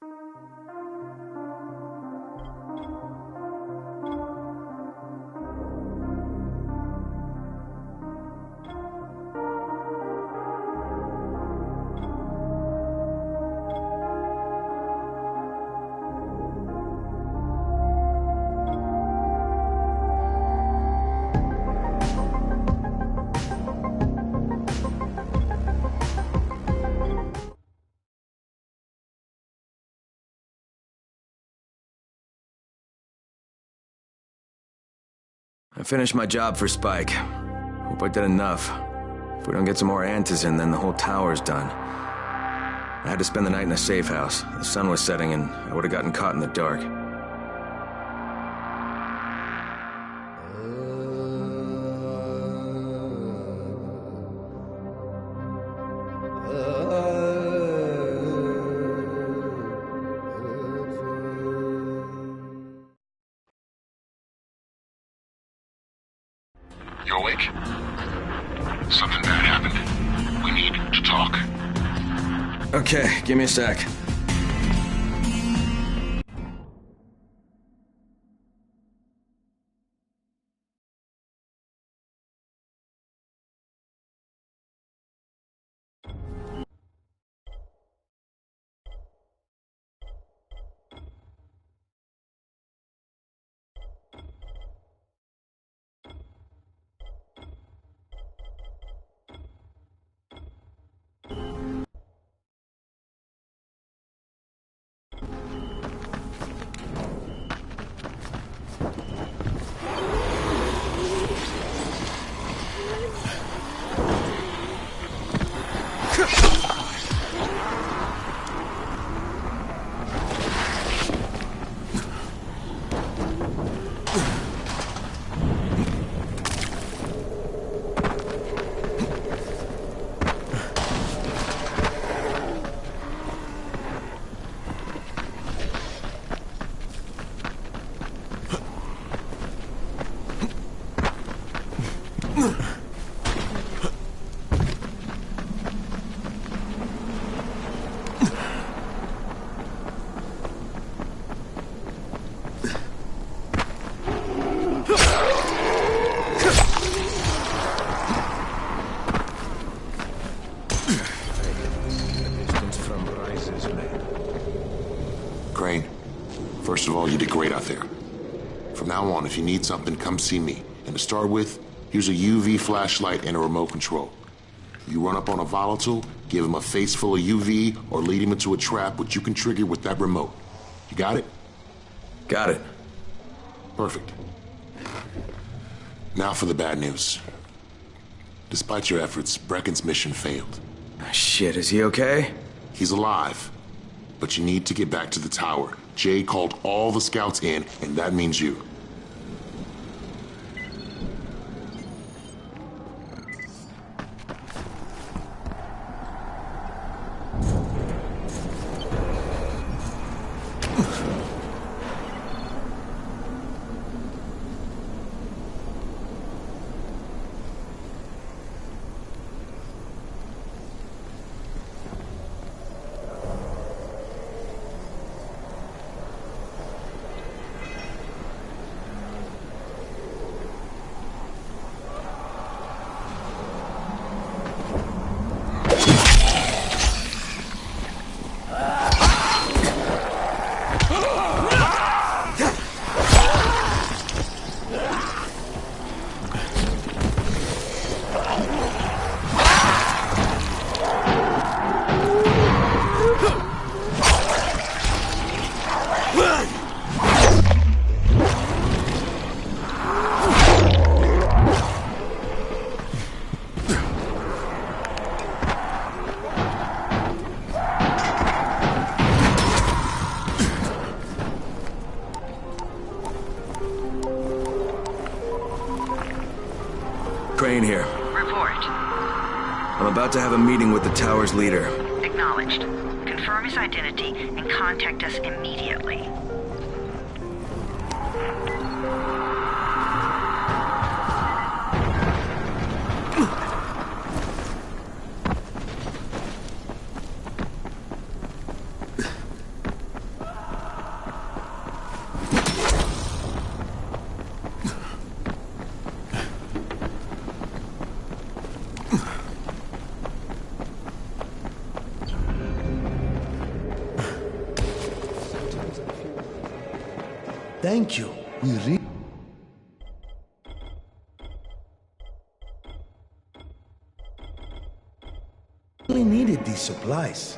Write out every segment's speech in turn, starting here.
I finished my job for Spike. Hope I did enough. If we don't get some more Antas in, then the whole tower's done. I had to spend the night in a safe house. The sun was setting and I would have gotten caught in the dark. You awake? Something bad happened. We need to talk. Okay, give me a sec. Crane, first of all, you did great out there. From now on, if you need something, come see me. And to start with, here's a UV flashlight and a remote control. You run up on a volatile, give him a face full of UV, or lead him into a trap which you can trigger with that remote. You got it? Got it. Perfect. Now for the bad news. Despite your efforts, Brecken's mission failed. Shit, is he okay? He's alive. But you need to get back to the tower. Jay called all the scouts in, and that means you. Crane here. Report. I'm about to have a meeting with the tower's leader. Acknowledged. Confirm his identity and contact us immediately. Thank you. We really needed these supplies.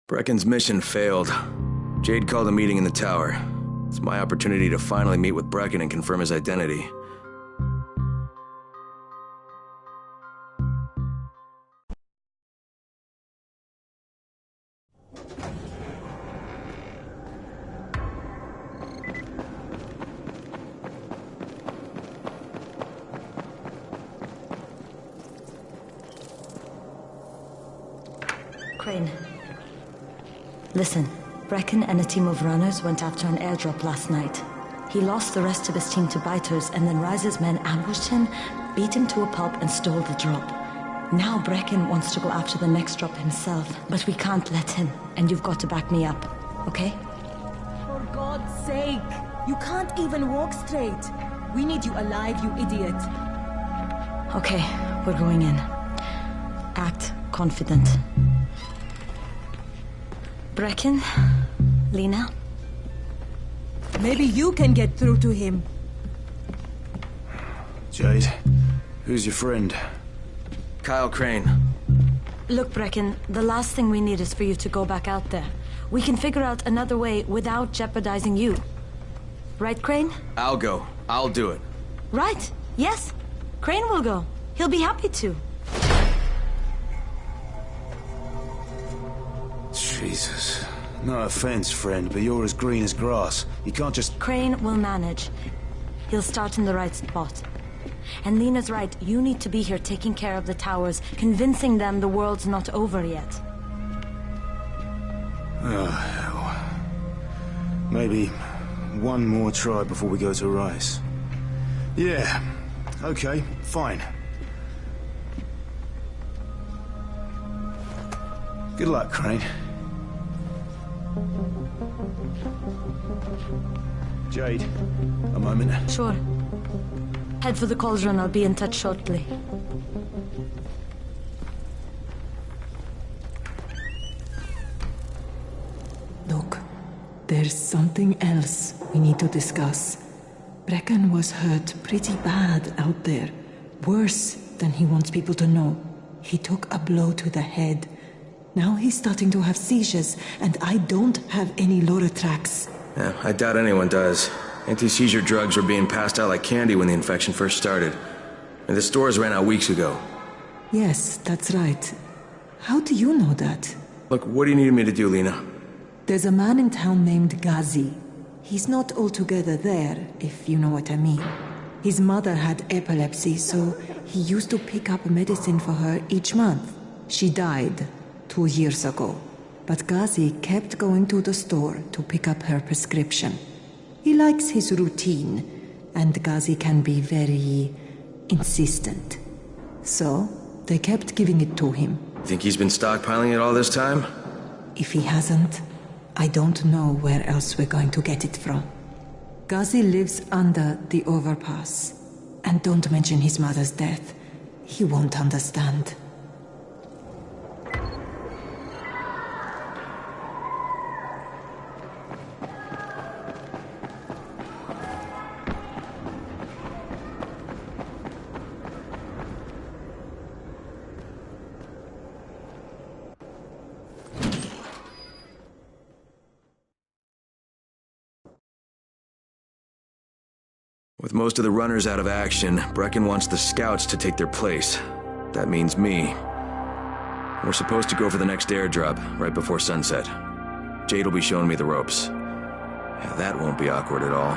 Brecken's mission failed. Jade called a meeting in the tower. It's my opportunity to finally meet with Brecken and confirm his identity. Crane. Listen, Brecken and a team of runners went after an airdrop last night. He lost the rest of his team to biters, and then Rise's men ambushed him, beat him to a pulp, and stole the drop. Now Brecken wants to go after the next drop himself, but we can't let him, and you've got to back me up, okay? For God's sake! You can't even walk straight! We need you alive, you idiot! Okay, we're going in. Act confident. Brecken? Lena? Maybe you can get through to him. Jade, who's your friend? Kyle Crane. Look, Brecken, the last thing we need is for you to go back out there. We can figure out another way without jeopardizing you. Right, Crane? I'll go. I'll do it. Right. Yes. Crane will go. He'll be happy to. Jesus. No offense, friend, but you're as green as grass. You can't just... Crane will manage. He'll start in the right spot. And Lena's right, you need to be here taking care of the towers, convincing them the world's not over yet. Oh, hell. Maybe one more try before we go to Rice. Yeah, okay, fine. Good luck, Crane. Jade, a moment. Sure. Head for the cauldron, I'll be in touch shortly. Look, there's something else we need to discuss. Brecken was hurt pretty bad out there. Worse than he wants people to know. He took a blow to the head. Now he's starting to have seizures, and I don't have any Loratrax. Yeah, I doubt anyone does. Anti-seizure drugs were being passed out like candy when the infection first started. And the stores ran out weeks ago. Yes, that's right. How do you know that? Look, what do you need me to do, Lena? There's a man in town named Ghazi. He's not altogether there, if you know what I mean. His mother had epilepsy, so he used to pick up medicine for her each month. She died 2 years ago. But Ghazi kept going to the store to pick up her prescription. He likes his routine, and Ghazi can be very insistent. So, they kept giving it to him. Think he's been stockpiling it all this time? If he hasn't, I don't know where else we're going to get it from. Ghazi lives under the overpass. And don't mention his mother's death. He won't understand. With most of the runners out of action, Brecken wants the scouts to take their place. That means me. We're supposed to go for the next airdrop, right before sunset. Jade will be showing me the ropes. Yeah, that won't be awkward at all.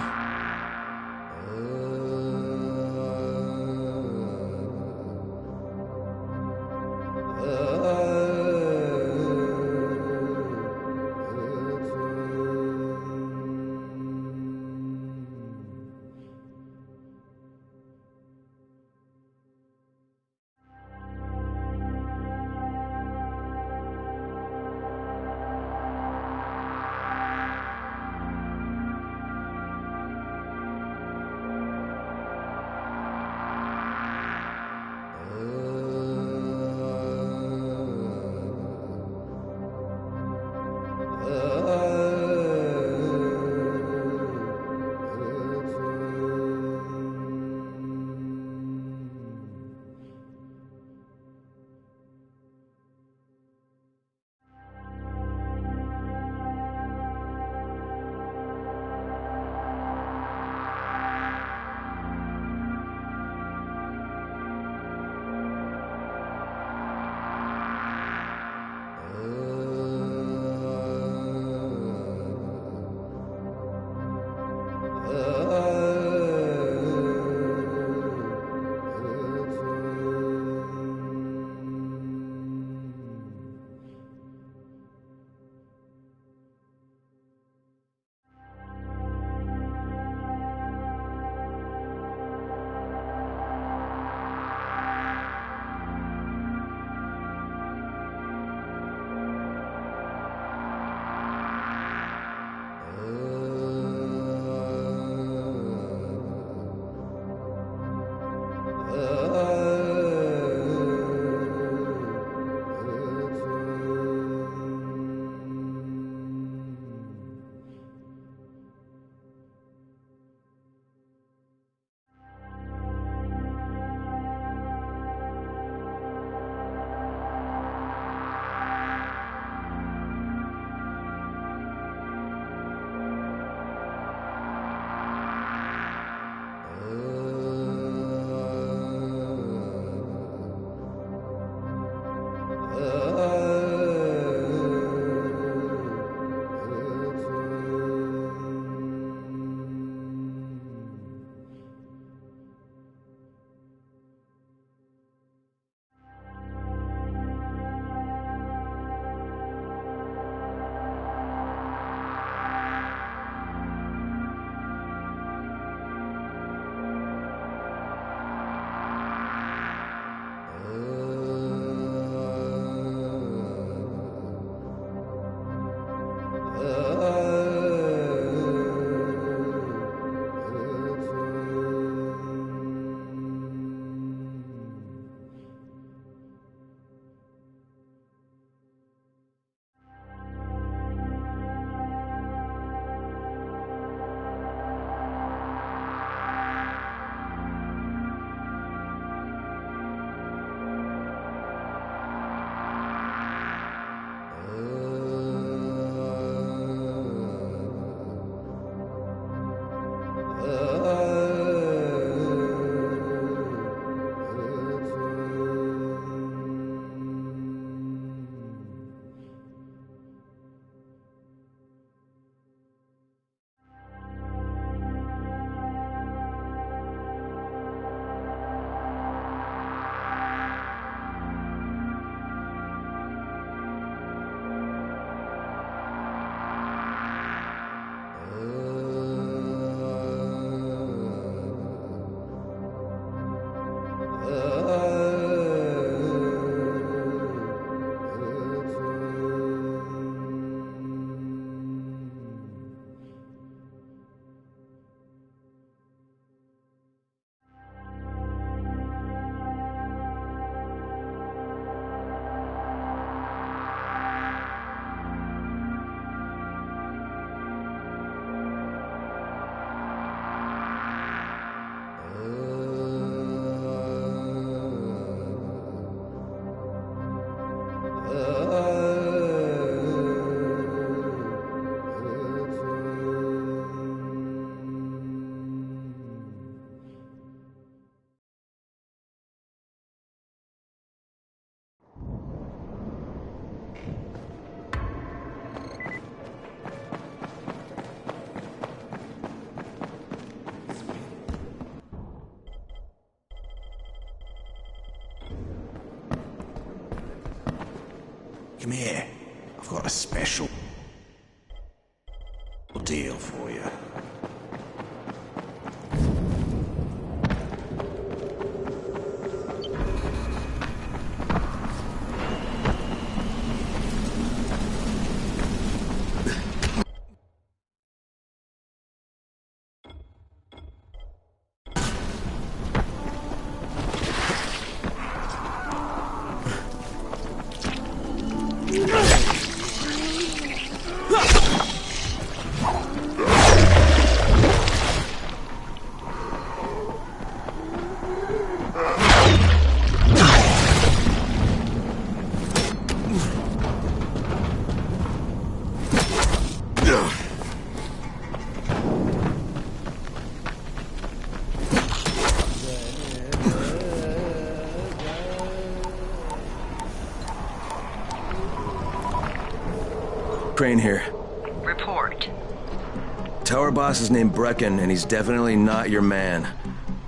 Come here. I've got a special deal for you. Crane here. Report. Tower boss is named Brecken, and he's definitely not your man.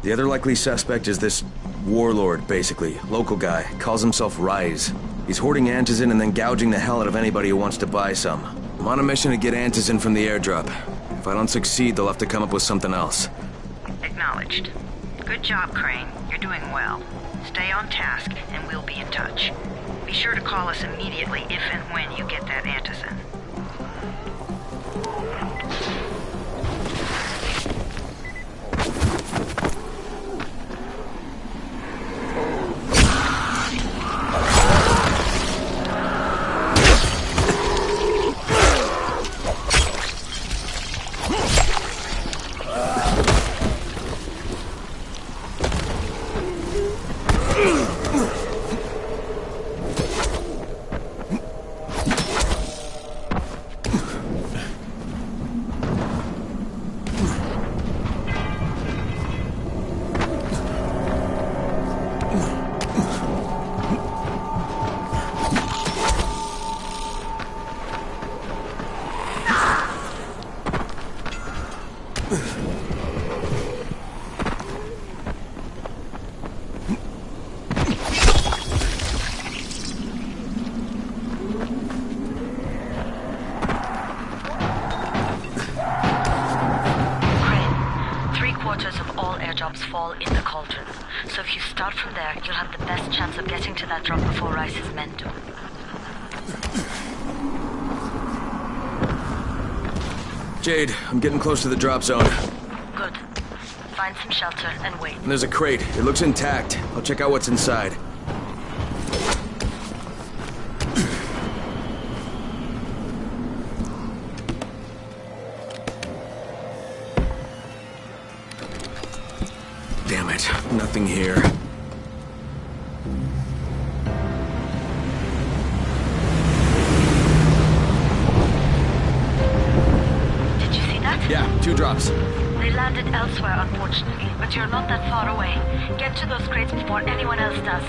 The other likely suspect is this warlord, basically. Local guy. Calls himself Rise. He's hoarding antizin and then gouging the hell out of anybody who wants to buy some. I'm on a mission to get antizin from the airdrop. If I don't succeed, they'll have to come up with something else. Acknowledged. Good job, Crane. You're doing well. Stay on task, and we'll be in touch. Be sure to call us immediately if and when you get that antizin. from there, you'll have the best chance of getting to that drop before Rice's men do. Jade, I'm getting close to the drop zone. Good. Find some shelter and wait. And there's a crate. It looks intact. I'll check out what's inside. Damn it. Nothing here. Did you see that? Yeah, 2 drops. They landed elsewhere, unfortunately, but you're not that far away. Get to those crates before anyone else does.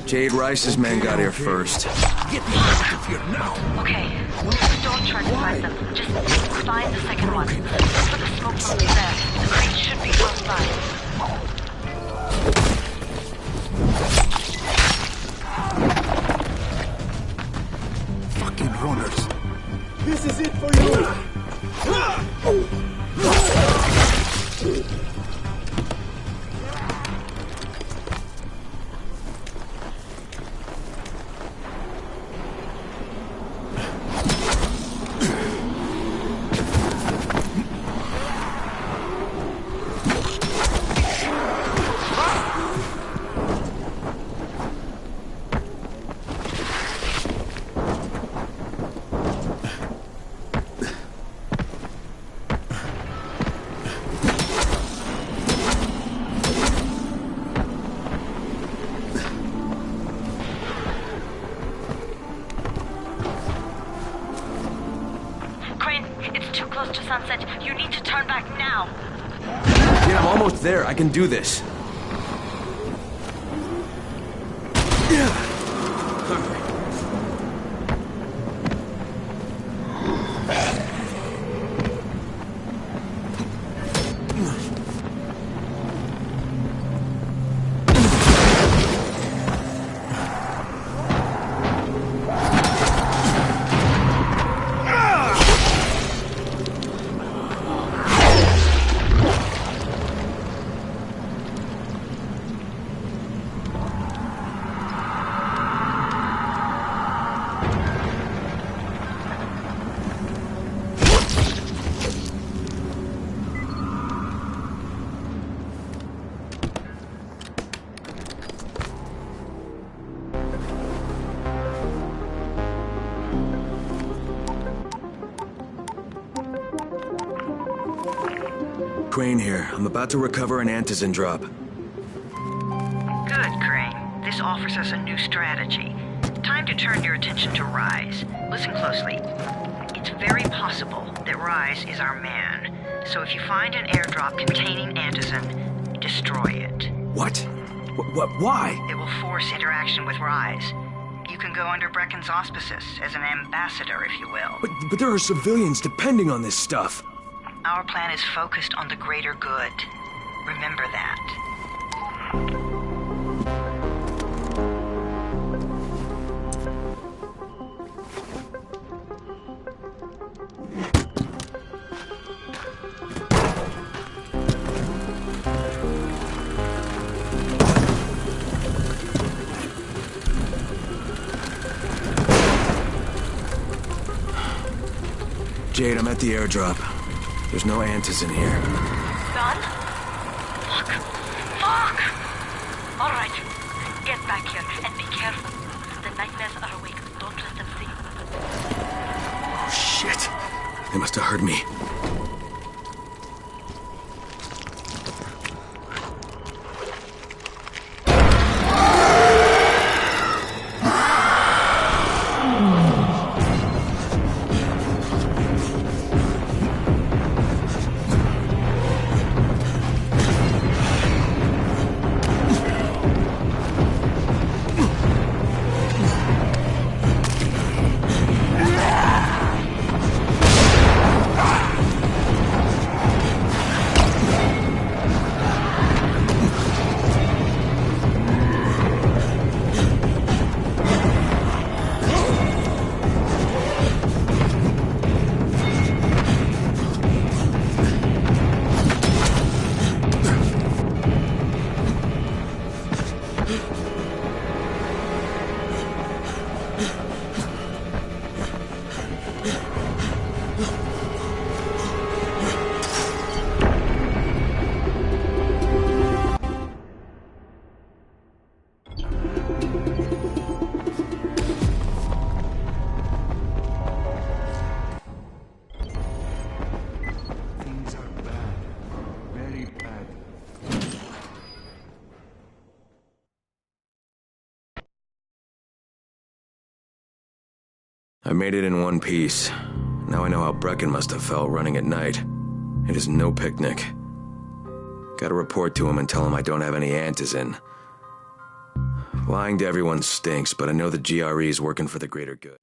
Jade Rice's men got here first. Get me out of here now! Okay. Don't try to find them. Just find the second one. Look for the smoke from there. The crate should be close by. Fucking runners! This is it for you! close to sunset. You need to turn back now. Yeah, I'm almost there. I can do this. Crane here. I'm about to recover an Antizin drop. Good, Crane. This offers us a new strategy. Time to turn your attention to Rise. Listen closely. It's very possible that Rise is our man. So if you find an airdrop containing Antizin, destroy it. What? Why? It will force interaction with Rise. You can go under Brecken's auspices as an ambassador, if you will. But there are civilians depending on this stuff. Our plan is focused on the greater good. Remember that. Jade, I'm at the airdrop. There's no Antizin here. Done? Fuck. Fuck! All right. Get back here and be careful. The nightmares are awake. Don't let them see you. Oh, shit. They must have heard me. I made it in one piece. Now I know how Brecken must have felt running at night. It is no picnic. Gotta report to him and tell him I don't have any antizin. Lying to everyone stinks, but I know the GRE is working for the greater good.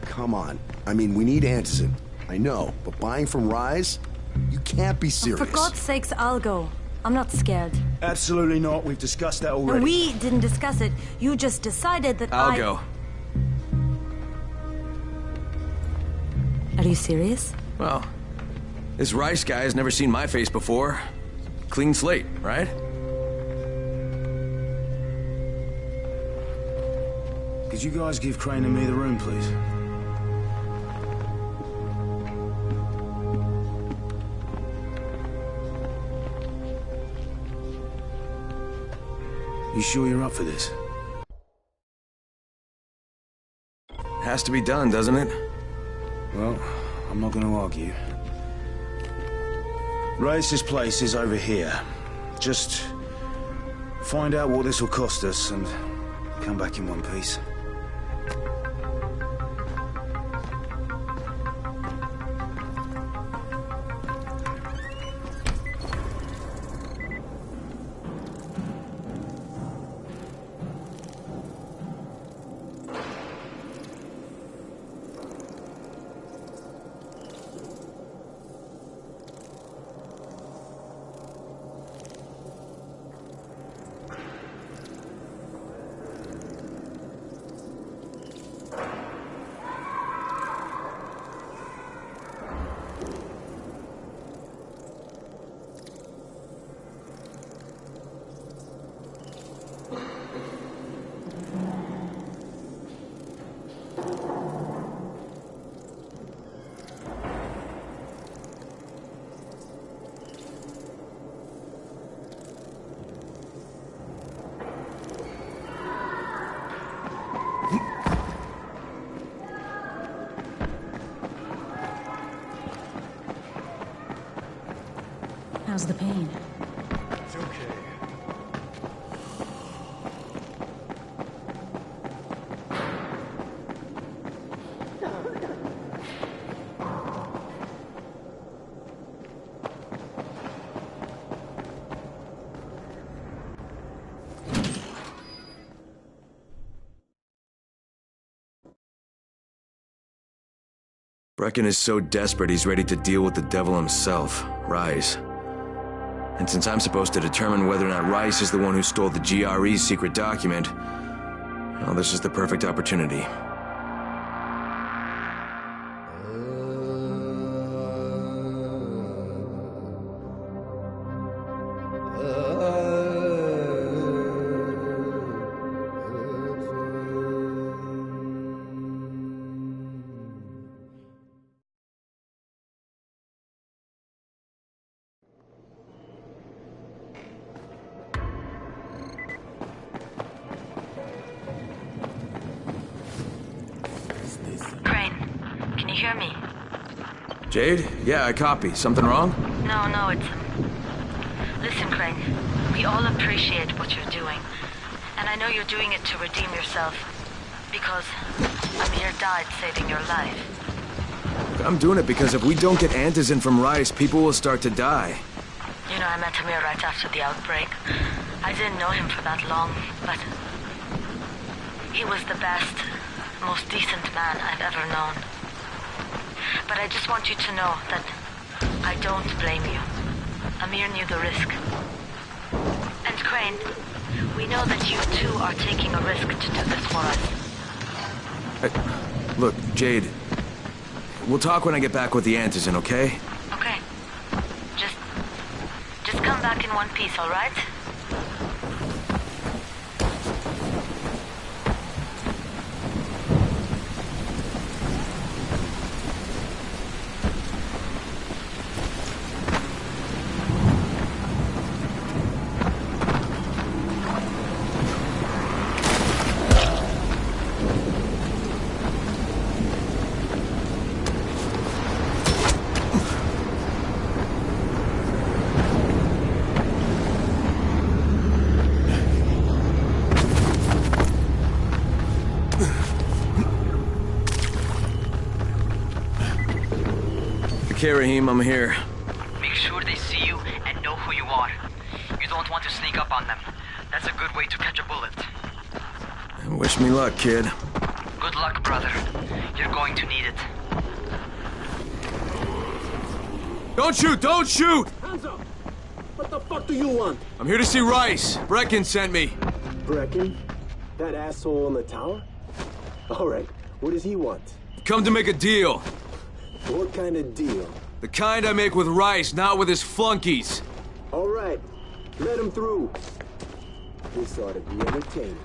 Come on. I mean, we need antizin. I know, but buying from Rise? You can't be serious. For God's sakes, I'll go. I'm not scared. Absolutely not. We've discussed that already. And we didn't discuss it. You just decided that I'll go. Are you serious? Well, this Rice guy has never seen my face before. Clean slate, right? Could you guys give Crane and me the room, please? You sure you're up for this? Has to be done, doesn't it? Well, I'm not going to argue. Race's place is over here. Just find out what this will cost us and come back in one piece. How's the pain? It's okay. Brecken is so desperate he's ready to deal with the devil himself, Rise. And since I'm supposed to determine whether or not Rice is the one who stole the GRE's secret document, well, this is the perfect opportunity. Hear me? Jade? Yeah, I copy. Something wrong? No, it's... Listen, Crane. We all appreciate what you're doing. And I know you're doing it to redeem yourself. Because Amir died saving your life. I'm doing it because if we don't get antizin from Rice, people will start to die. You know, I met Amir right after the outbreak. I didn't know him for that long, but... he was the best, most decent man I've ever known. But I just want you to know that I don't blame you. Amir knew the risk. And Crane, we know that you too are are taking a risk to do this for us. Look, Jade. We'll talk when I get back with the Antizin, okay? Okay. Just come back in one piece, all right? Okay, Rahim, I'm here. Make sure they see you and know who you are. You don't want to sneak up on them. That's a good way to catch a bullet. Wish me luck, kid. Good luck, brother. You're going to need it. Don't shoot! Don't shoot! Hands up! What the fuck do you want? I'm here to see Rice. Brecken sent me. Brecken? That asshole in the tower? Alright, what does he want? Come to make a deal. What kind of deal? The kind I make with Rice, not with his flunkies. Alright, let him through. This ought to be entertaining.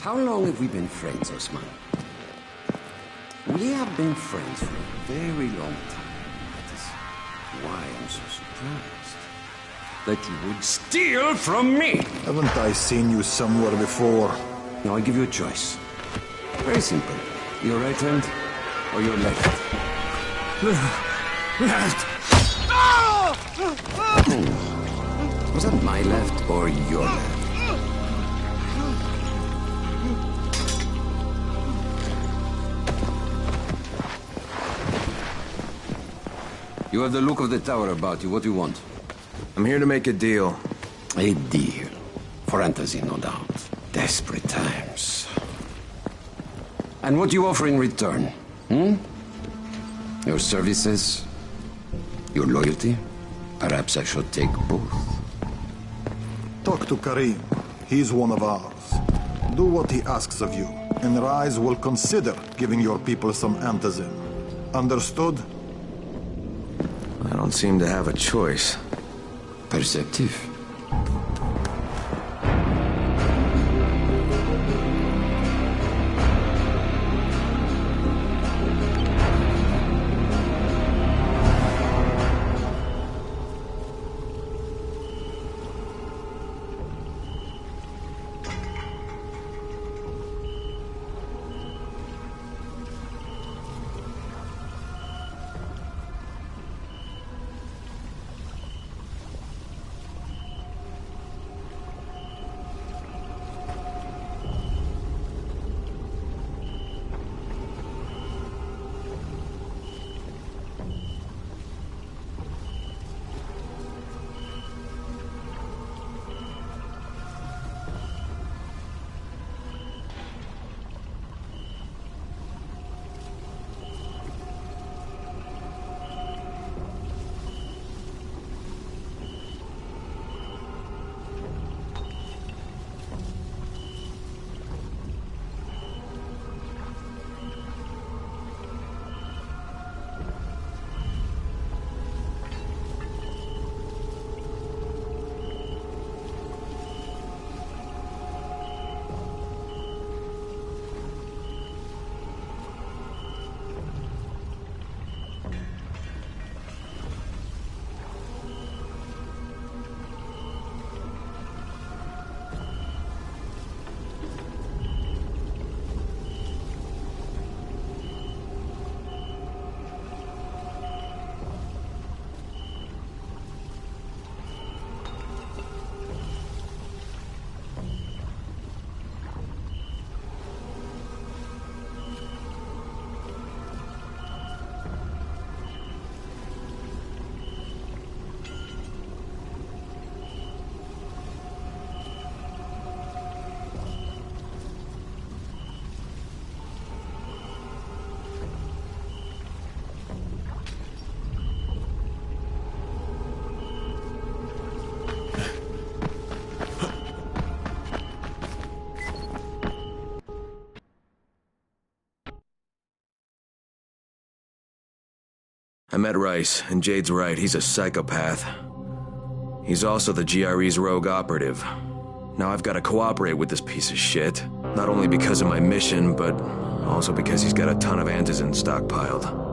How long have we been friends, Osman? We have been friends for a very long time. That is why I'm so surprised that you would steal from me. Haven't I seen you somewhere before? Now I give you a choice. Very simple. Your right hand or your left? Left. Was that my left or your left? You have the look of the tower about you. What do you want? I'm here to make a deal. A deal. For Antizin, no doubt. Desperate times. And what do you offer in return? Your services? Your loyalty? Perhaps I should take both. Talk to Karim. He's one of ours. Do what he asks of you, and Rise will consider giving your people some Antizin. Understood? I don't seem to have a choice. Perceptive. I met Rice, and Jade's right, he's a psychopath. He's also the GRE's rogue operative. Now I've got to cooperate with this piece of shit, not only because of my mission, but also because he's got a ton of antizin stockpiled.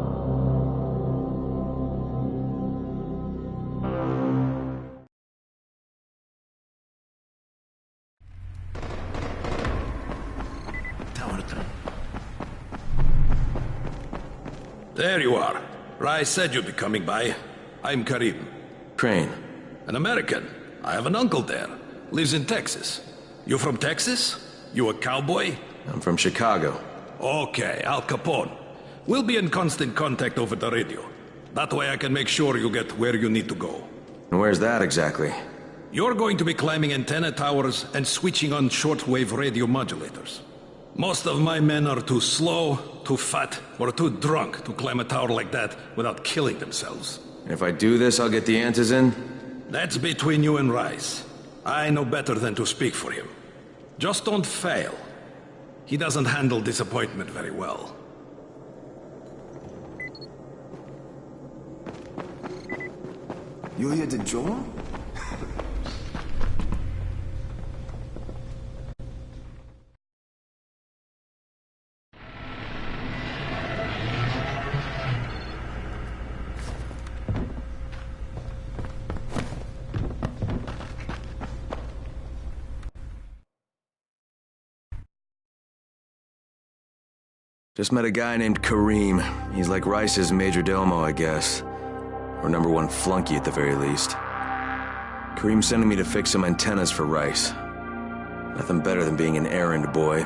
There you are. Rice said you'd be coming by. I'm Karim. Crane. An American. I have an uncle there. Lives in Texas. You from Texas? You a cowboy? I'm from Chicago. Okay, Al Capone. We'll be in constant contact over the radio. That way I can make sure you get where you need to go. And where's that exactly? You're going to be climbing antenna towers and switching on shortwave radio modulators. Most of my men are too slow, too fat, or too drunk to climb a tower like that without killing themselves. If I do this, I'll get the antizin? That's between you and Rice. I know better than to speak for him. Just don't fail. He doesn't handle disappointment very well. You here to join? Just met a guy named Karim. He's like Rice's major domo, I guess. Or number one flunky at the very least. Karim's sending me to fix some antennas for Rice. Nothing better than being an errand boy.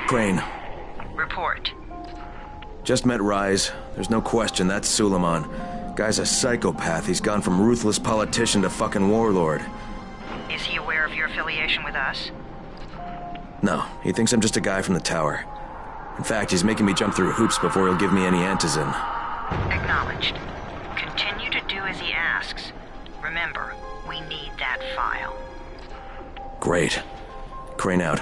Crane. Report. Just met Rise. There's no question that's Suleiman. Guy's a psychopath. He's gone from ruthless politician to fucking warlord. Is he aware of your affiliation with us? No, he thinks I'm just a guy from the tower. In fact, he's making me jump through hoops before he'll give me any antizin. Acknowledged. Continue to do as he asks. Remember, we need that file. Great. Crane out.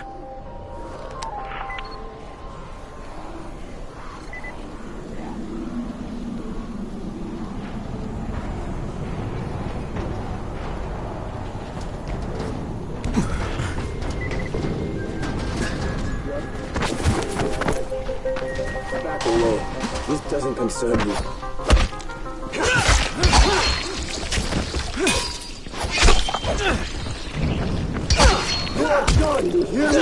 doesn't concern you. You are done, you hear me?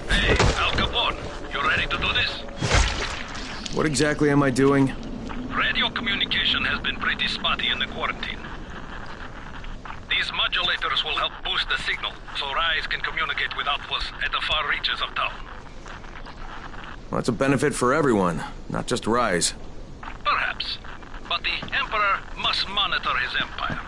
Hey, Al Capone, you ready to do this? What exactly am I doing? Radio communication has been pretty spotty in the quarantine. These modulators will help boost the signal, so Rise can communicate with outposts at the far reaches of town. Well, it's a benefit for everyone, not just Rise. Perhaps. But the Emperor must monitor his empire.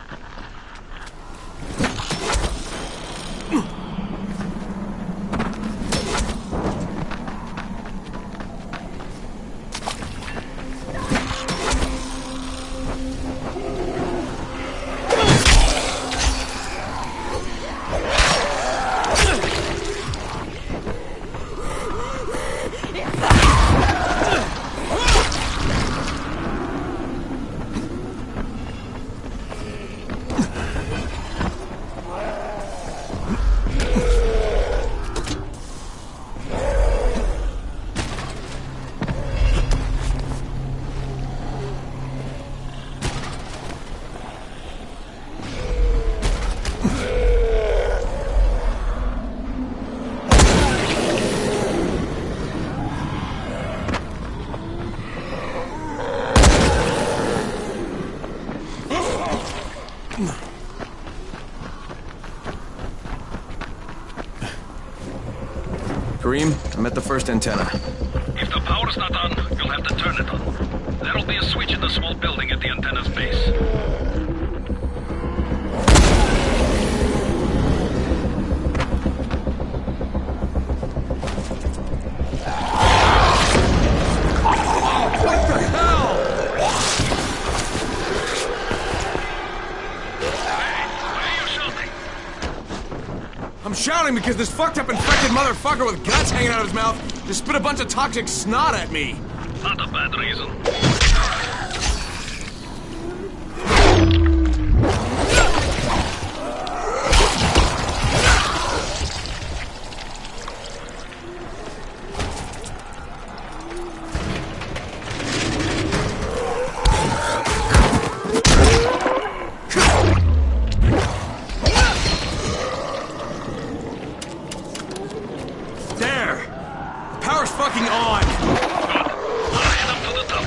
Karim, I'm at the first antenna. If the power's not on, you'll have to turn it on. There'll be a switch in the small building at the antenna's base. I'm shouting because this fucked up infected motherfucker with guts hanging out of his mouth just spit a bunch of toxic snot at me. Not a bad reason. Power's fucking on! Good. I'll head up to the top.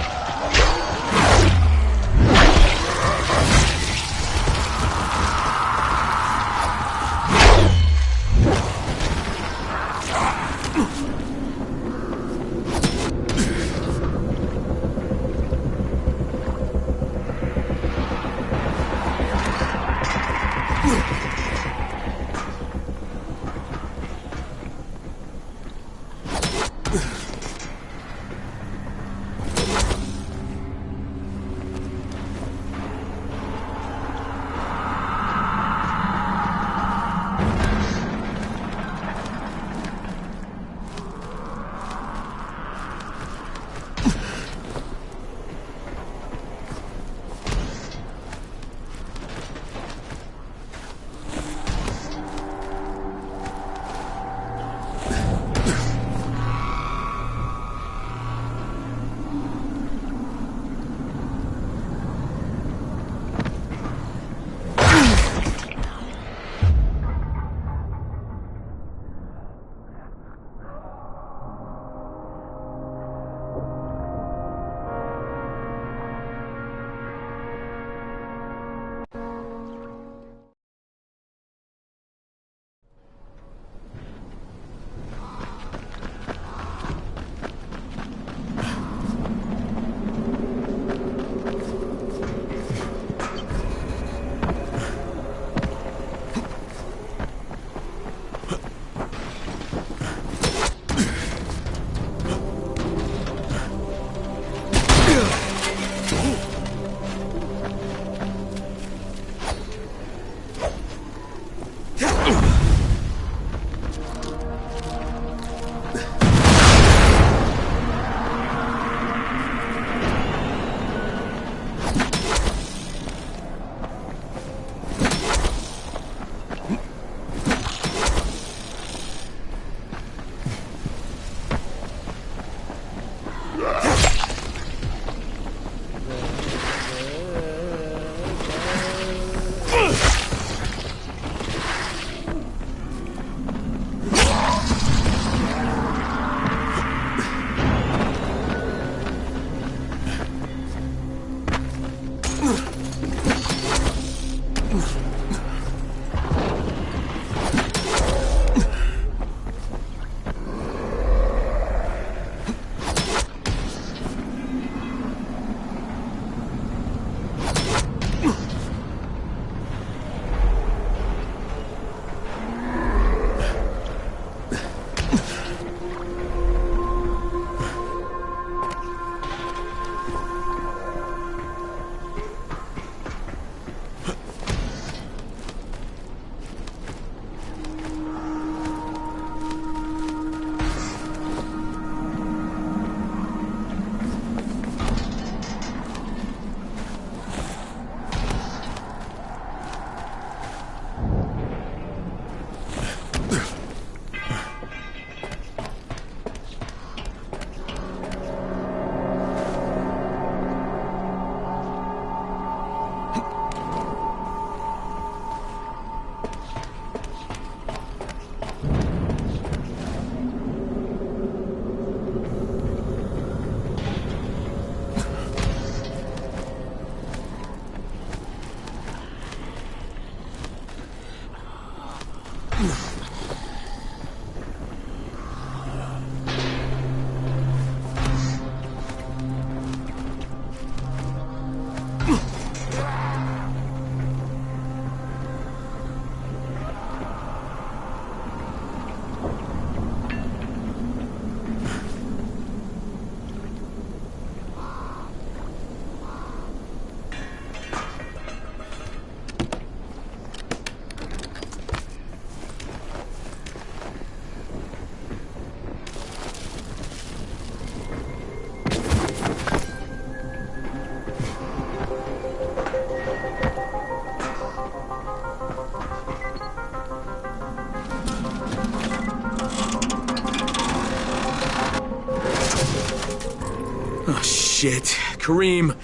Shit. Kareem,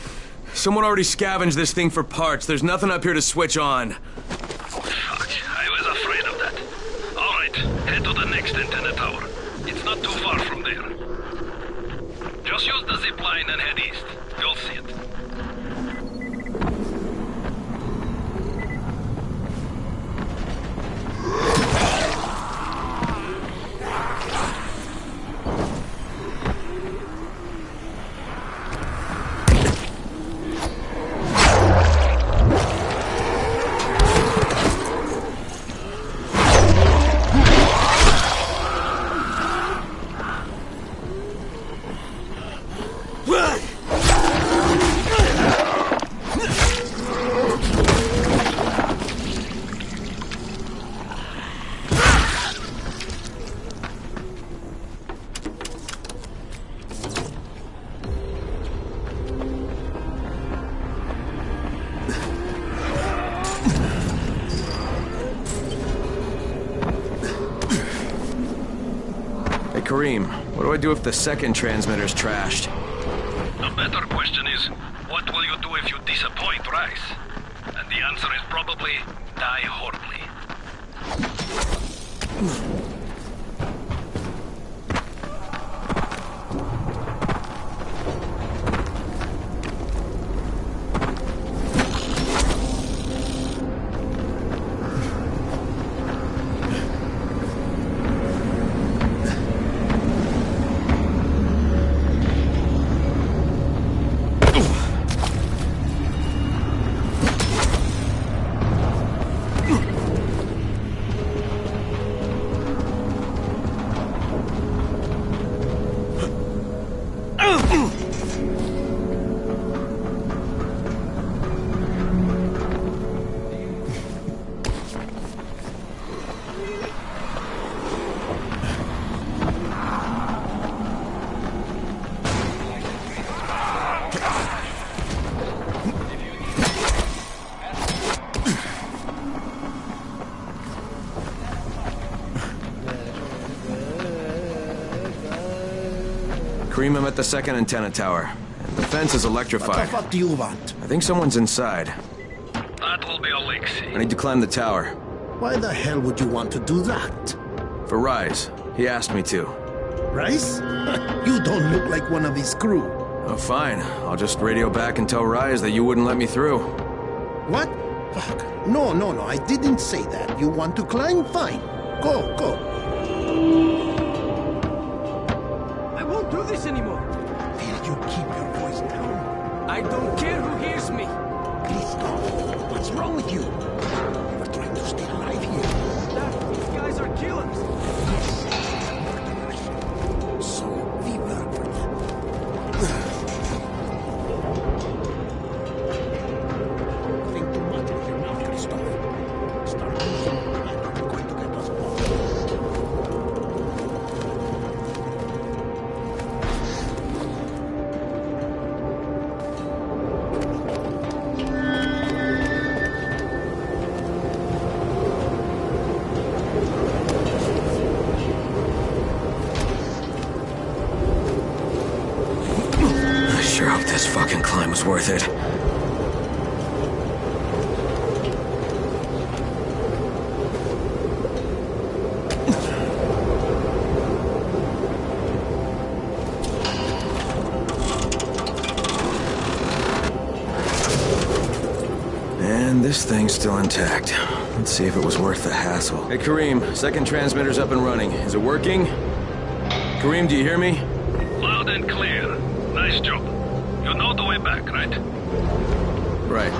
someone already scavenged this thing for parts. There's nothing up here to switch on. Fuck, I was afraid of that. All right, head to the next antenna tower. It's not too far from there. Just use the zip line and head east. You'll see it. Kareem, what do I do if the second transmitter's trashed? The better question is, what will you do if you disappoint Rice? And the answer is probably die horribly. Kareem, I'm at the second antenna tower. The fence is electrified. What the fuck do you want? I think someone's inside. That will be Alexei. I need to climb the tower. Why the hell would you want to do that? For Rise. He asked me to. Rice? You don't look like one of his crew. Oh, fine. I'll just radio back and tell Rise that you wouldn't let me through. What? Fuck. No, I didn't say that. You want to climb? Fine. Go. I won't do this anymore. Will you keep your voice down? I don't care who hears me. Christoph, what's wrong with you? You were trying to stay alive here. Dad, these guys are killers. Yes, murderers. So we work for them. Think too much with your mouth, Christoph. Start moving, and you're going to get us all. I sure hope this fucking climb was worth it. And this thing's still intact. Let's see if it was worth the hassle. Hey, Kareem, second transmitter's up and running. Is it working? Kareem, do you hear me? Loud and clear. Nice job. You know the way back, right? Right.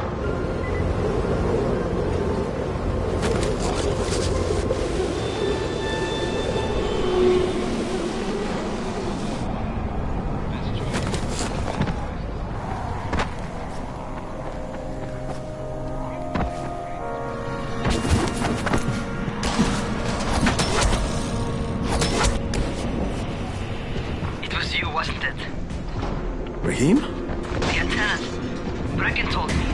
It was you, wasn't it? Rahim? The antennas. Brecken told me.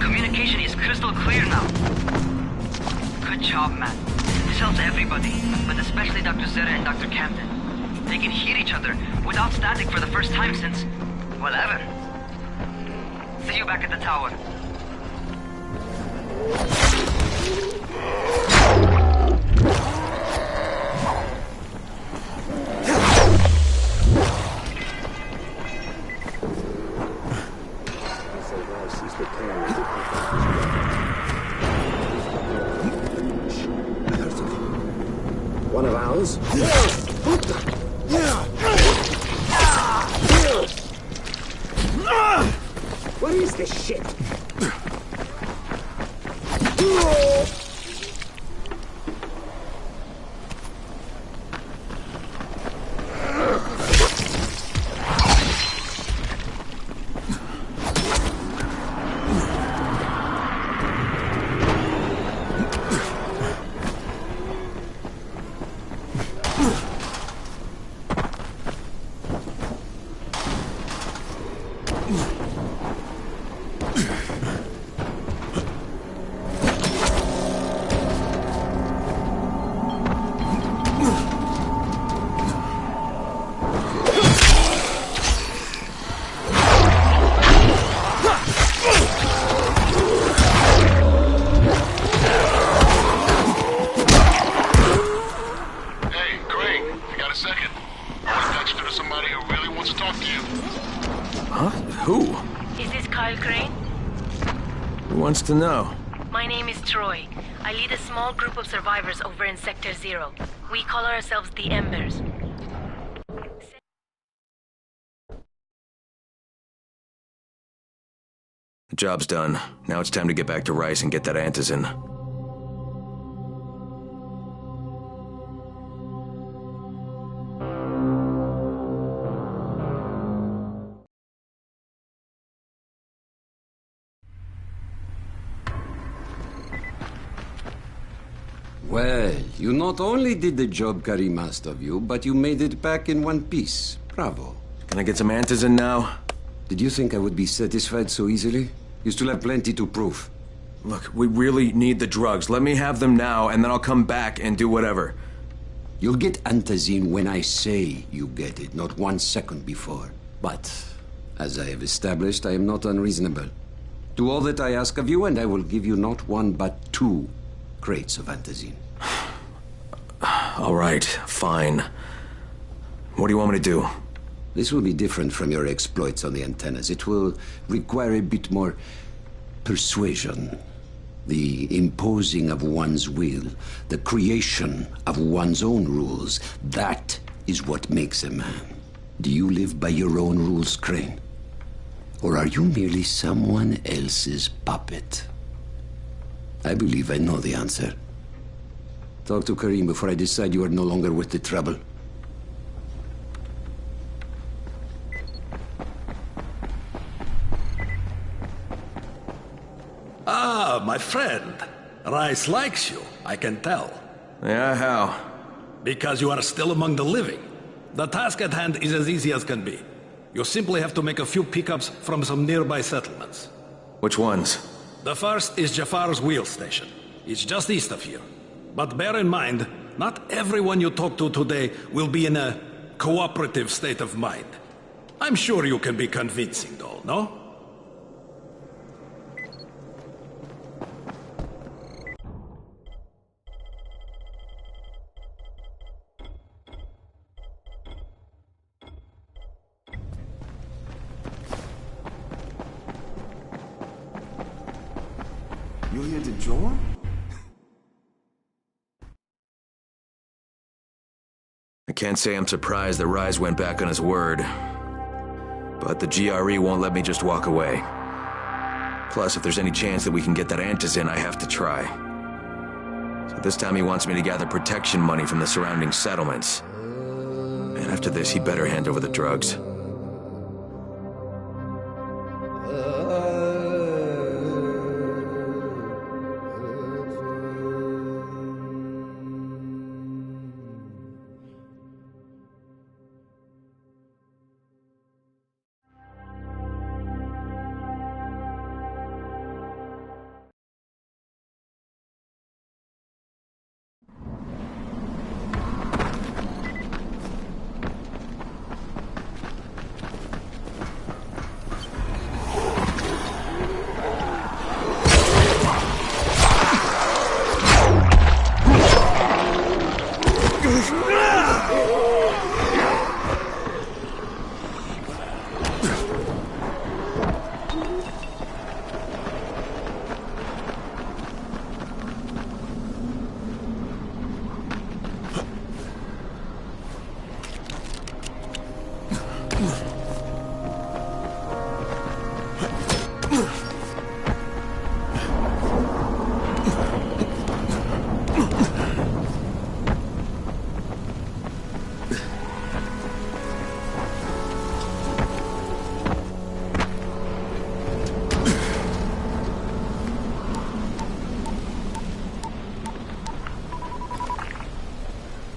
Communication is crystal clear now. Good job, man. This helps everybody, but especially Dr. Zere and Dr. Camden. They can hear each other without static for the first time since, well, ever. See you back at the tower. One of ours? What is this shit? To know. My name is Troy. I lead a small group of survivors over in Sector Zero. We call ourselves the Embers. The job's done. Now it's time to get back to Rice and get that antizin. Well, you not only did the job Karim asked of you, but you made it back in one piece. Bravo. Can I get some antizin now? Did you think I would be satisfied so easily? You still have plenty to prove. Look, we really need the drugs. Let me have them now, and then I'll come back and do whatever. You'll get antizin when I say you get it, not 1 second before. But, as I have established, I am not unreasonable. Do all that I ask of you, and I will give you not 1 but 2 crates of antizin. All right, fine. What do you want me to do? This will be different from your exploits on the antennas. It will require a bit more persuasion. The imposing of one's will, the creation of one's own rules, that is what makes a man. Do you live by your own rules, Crane? Or are you merely someone else's puppet? I believe I know the answer. Talk to Karim before I decide you are no longer worth the trouble. Ah, my friend. Rais likes you, I can tell. Yeah, how? Because you are still among the living. The task at hand is as easy as can be. You simply have to make a few pickups from some nearby settlements. Which ones? The first is Jafar's wheel station. It's just east of here. But bear in mind, not everyone you talk to today will be in a cooperative state of mind. I'm sure you can be convincing, though, no? You here to join? I can't say I'm surprised that Rise went back on his word. But the GRE won't let me just walk away. Plus, if there's any chance that we can get that Antizin, I have to try. So this time he wants me to gather protection money from the surrounding settlements. And after this, he better hand over the drugs.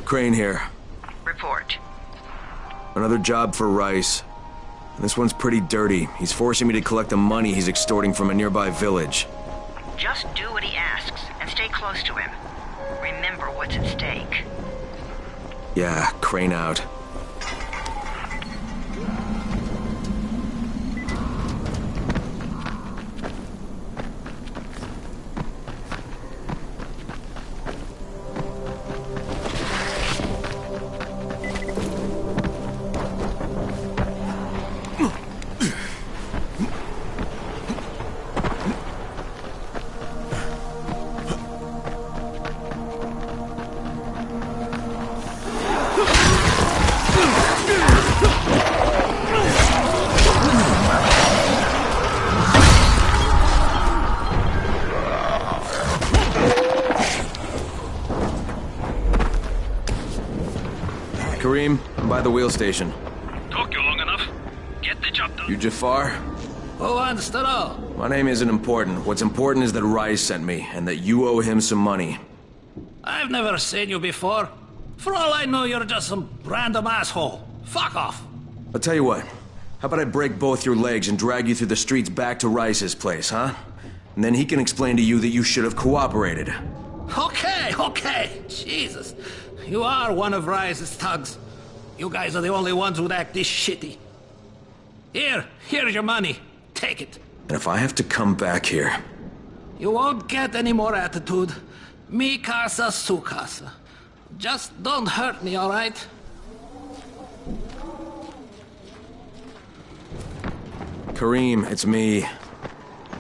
Crane here. Report. Another job for Rice. This one's pretty dirty. He's forcing me to collect the money he's extorting from a nearby village. Just do what he asks, and stay close to him. Remember what's at stake. Yeah, Crane out. Karim, I'm by the wheel station. Took you long enough. Get the job done. You Jafar? Who wants to know? My name isn't important. What's important is that Rise sent me, and that you owe him some money. I've never seen you before. For all I know, you're just some random asshole. Fuck off. I'll tell you what. How about I break both your legs and drag you through the streets back to Rice's place, huh? And then he can explain to you that you should have cooperated. Okay. Jesus. You are one of Rise's thugs. You guys are the only ones who'd act this shitty. Here's your money. Take it. And if I have to come back here... You won't get any more attitude. Mi casa, su casa. Just don't hurt me, all right? Kareem, it's me.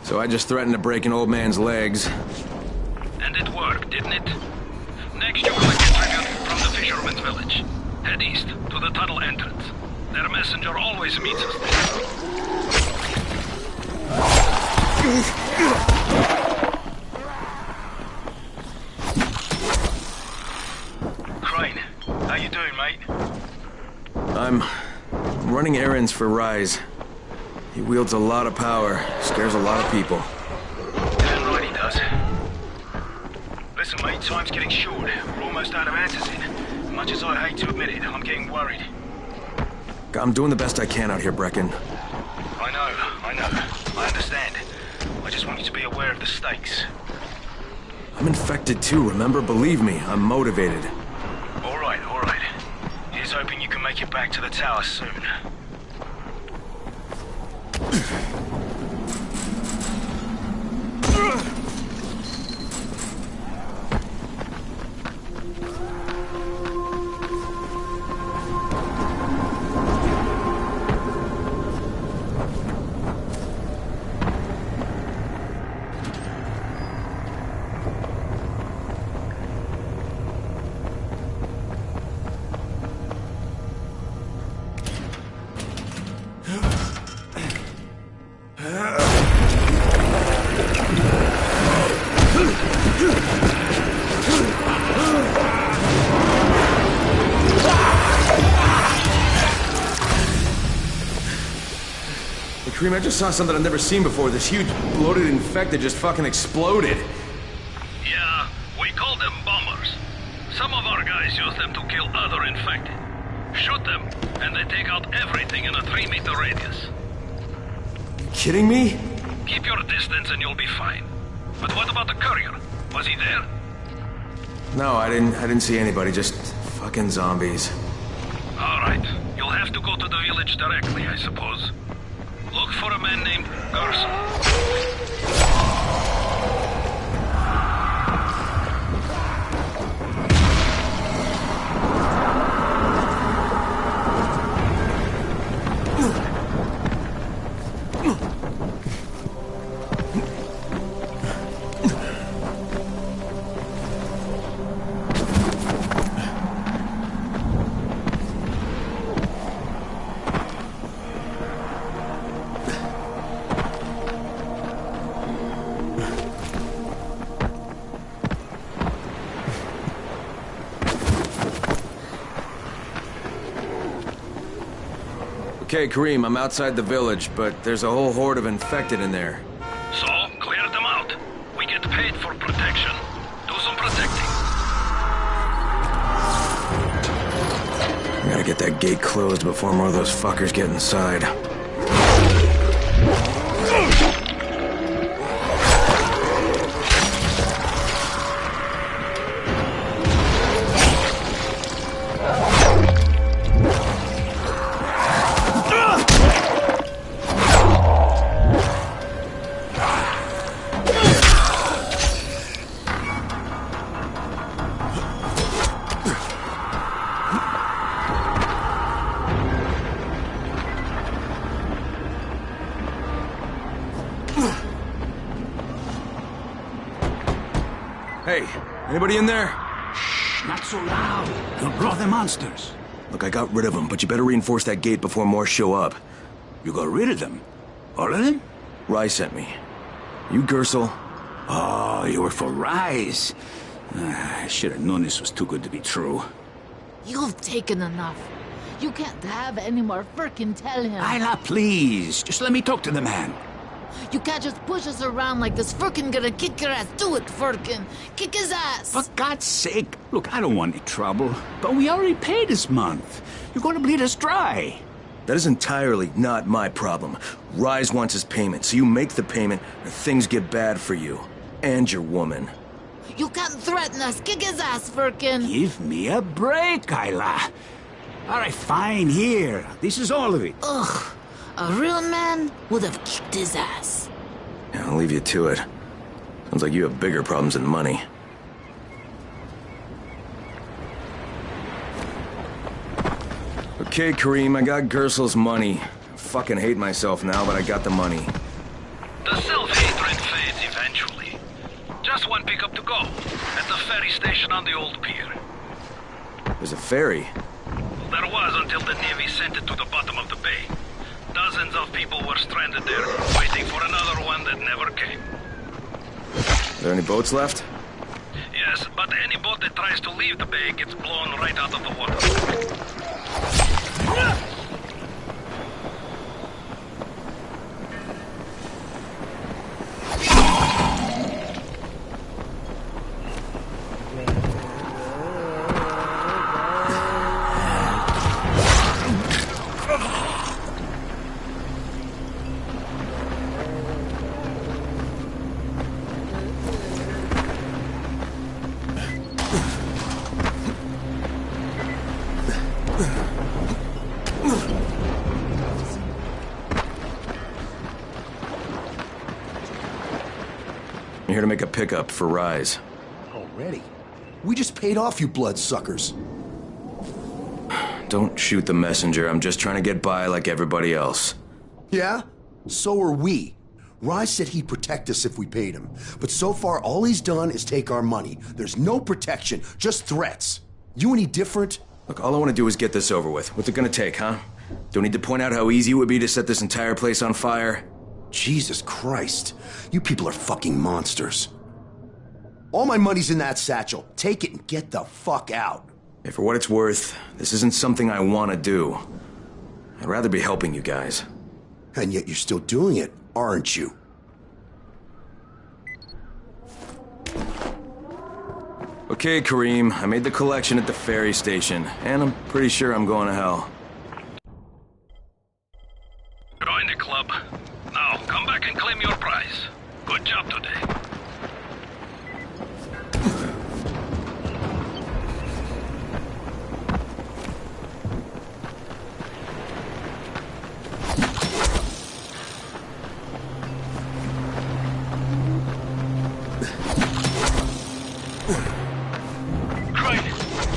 So I just threatened to break an old man's legs. And it worked, didn't it? Next you collect a tribute from the fisherman's village. Head east, to the tunnel entrance. Their messenger always meets us there. Crane, how you doing, mate? I'm running errands for Rise. He wields a lot of power, scares a lot of people. Damn right he does. Listen, mate, time's getting short. We're almost out of antizin. Much as I hate to admit it, I'm getting worried. I'm doing the best I can out here, Brecken. I know. I understand. I just want you to be aware of the stakes. I'm infected too, remember? Believe me, I'm motivated. All right. Here's hoping you can make it back to the tower soon. Kareem, I just saw something I've never seen before. This huge, bloated infected just fucking exploded. Yeah, we call them bombers. Some of our guys use them to kill other infected. Shoot them, and they take out everything in a 3-meter radius. You kidding me? Keep your distance and you'll be fine. But what about the courier? Was he there? No, I didn't see anybody, just fucking zombies. All right, you'll have to go to the village directly, I suppose. Look for a man named Garson. Okay, Kareem, I'm outside the village, but there's a whole horde of infected in there. So, clear them out. We get paid for protection. Do some protecting. I gotta get that gate closed before more of those fuckers get inside. Hey, anybody in there? Shh, not so loud. You'll draw the monsters. Look, I got rid of them, but you better reinforce that gate before more show up. You got rid of them? All of them? Rise sent me. You Gersel? Oh, you were for Rise. I should have known this was too good to be true. You've taken enough. You can't have any more. Firkin, tell him. Isla, please. Just let me talk to the man. You can't just push us around like this. Firkin gonna kick your ass. Do it, Firkin. Kick his ass. For God's sake. Look, I don't want any trouble. But we already paid this month. You're gonna bleed us dry. That is entirely not my problem. Rise wants his payment, so you make the payment or things get bad for you. And your woman. You can't threaten us. Kick his ass, Firkin. Give me a break, Isla. All right, fine, here. This is all of it. Ugh. A real man would have kicked his ass. Yeah, I'll leave you to it. Sounds like you have bigger problems than money. Okay, Kareem, I got Gersel's money. fucking hate myself now, but I got the money. The self-hatred fades eventually. Just one pickup to go. At the ferry station on the old pier. There's a ferry? There was until the Navy sent it to the bottom of the bay. Dozens of people were stranded there, waiting for another one that never came. Are there any boats left? Yes, but any boat that tries to leave the bay gets blown right out of the water. I'm here to make a pickup for Rise. Already? We just paid off, you bloodsuckers. Don't shoot the messenger. I'm just trying to get by like everybody else. Yeah? So are we. Rise said he'd protect us if we paid him. But so far, all he's done is take our money. There's no protection, just threats. You any different? Look, all I want to do is get this over with. What's it gonna take, huh? Don't need to point out how easy it would be to set this entire place on fire? Jesus Christ. You people are fucking monsters. All my money's in that satchel. Take it and get the fuck out. Hey, for what it's worth, this isn't something I want to do. I'd rather be helping you guys. And yet you're still doing it, aren't you? Okay, Kareem, I made the collection at the ferry station, and I'm pretty sure I'm going to hell. Join the club. Now, come back and claim your prize. Good job today.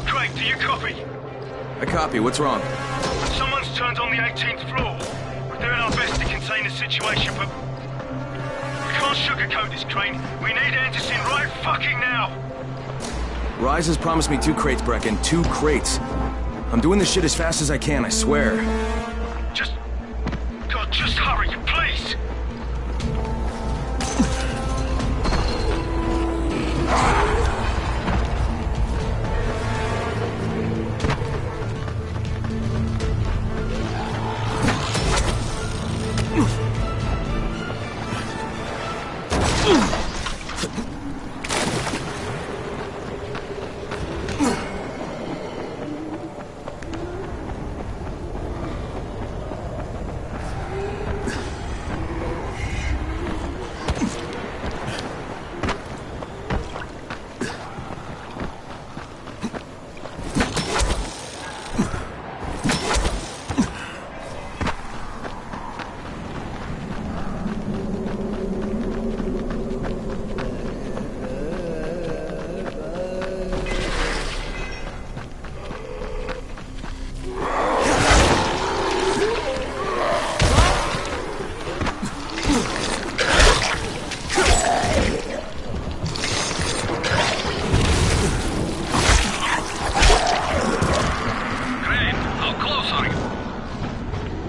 Craig, do you copy? I copy. What's wrong? Someone's turned on the 18th floor. We're doing our best to contain the situation, but we can't sugarcoat this, Crane. We need Anderson right fucking now. Rise has promised me 2 crates, Brecken. 2 crates. I'm doing this shit as fast as I can, I swear. Just hurry, please.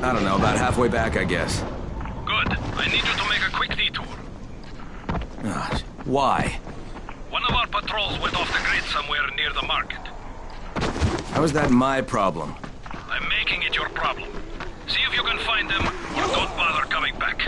I don't know, about halfway back, I guess. Good. I need you to make a quick detour. Why? One of our patrols went off the grid somewhere near the market. How is that my problem? I'm making it your problem. See if you can find them, or don't bother coming back.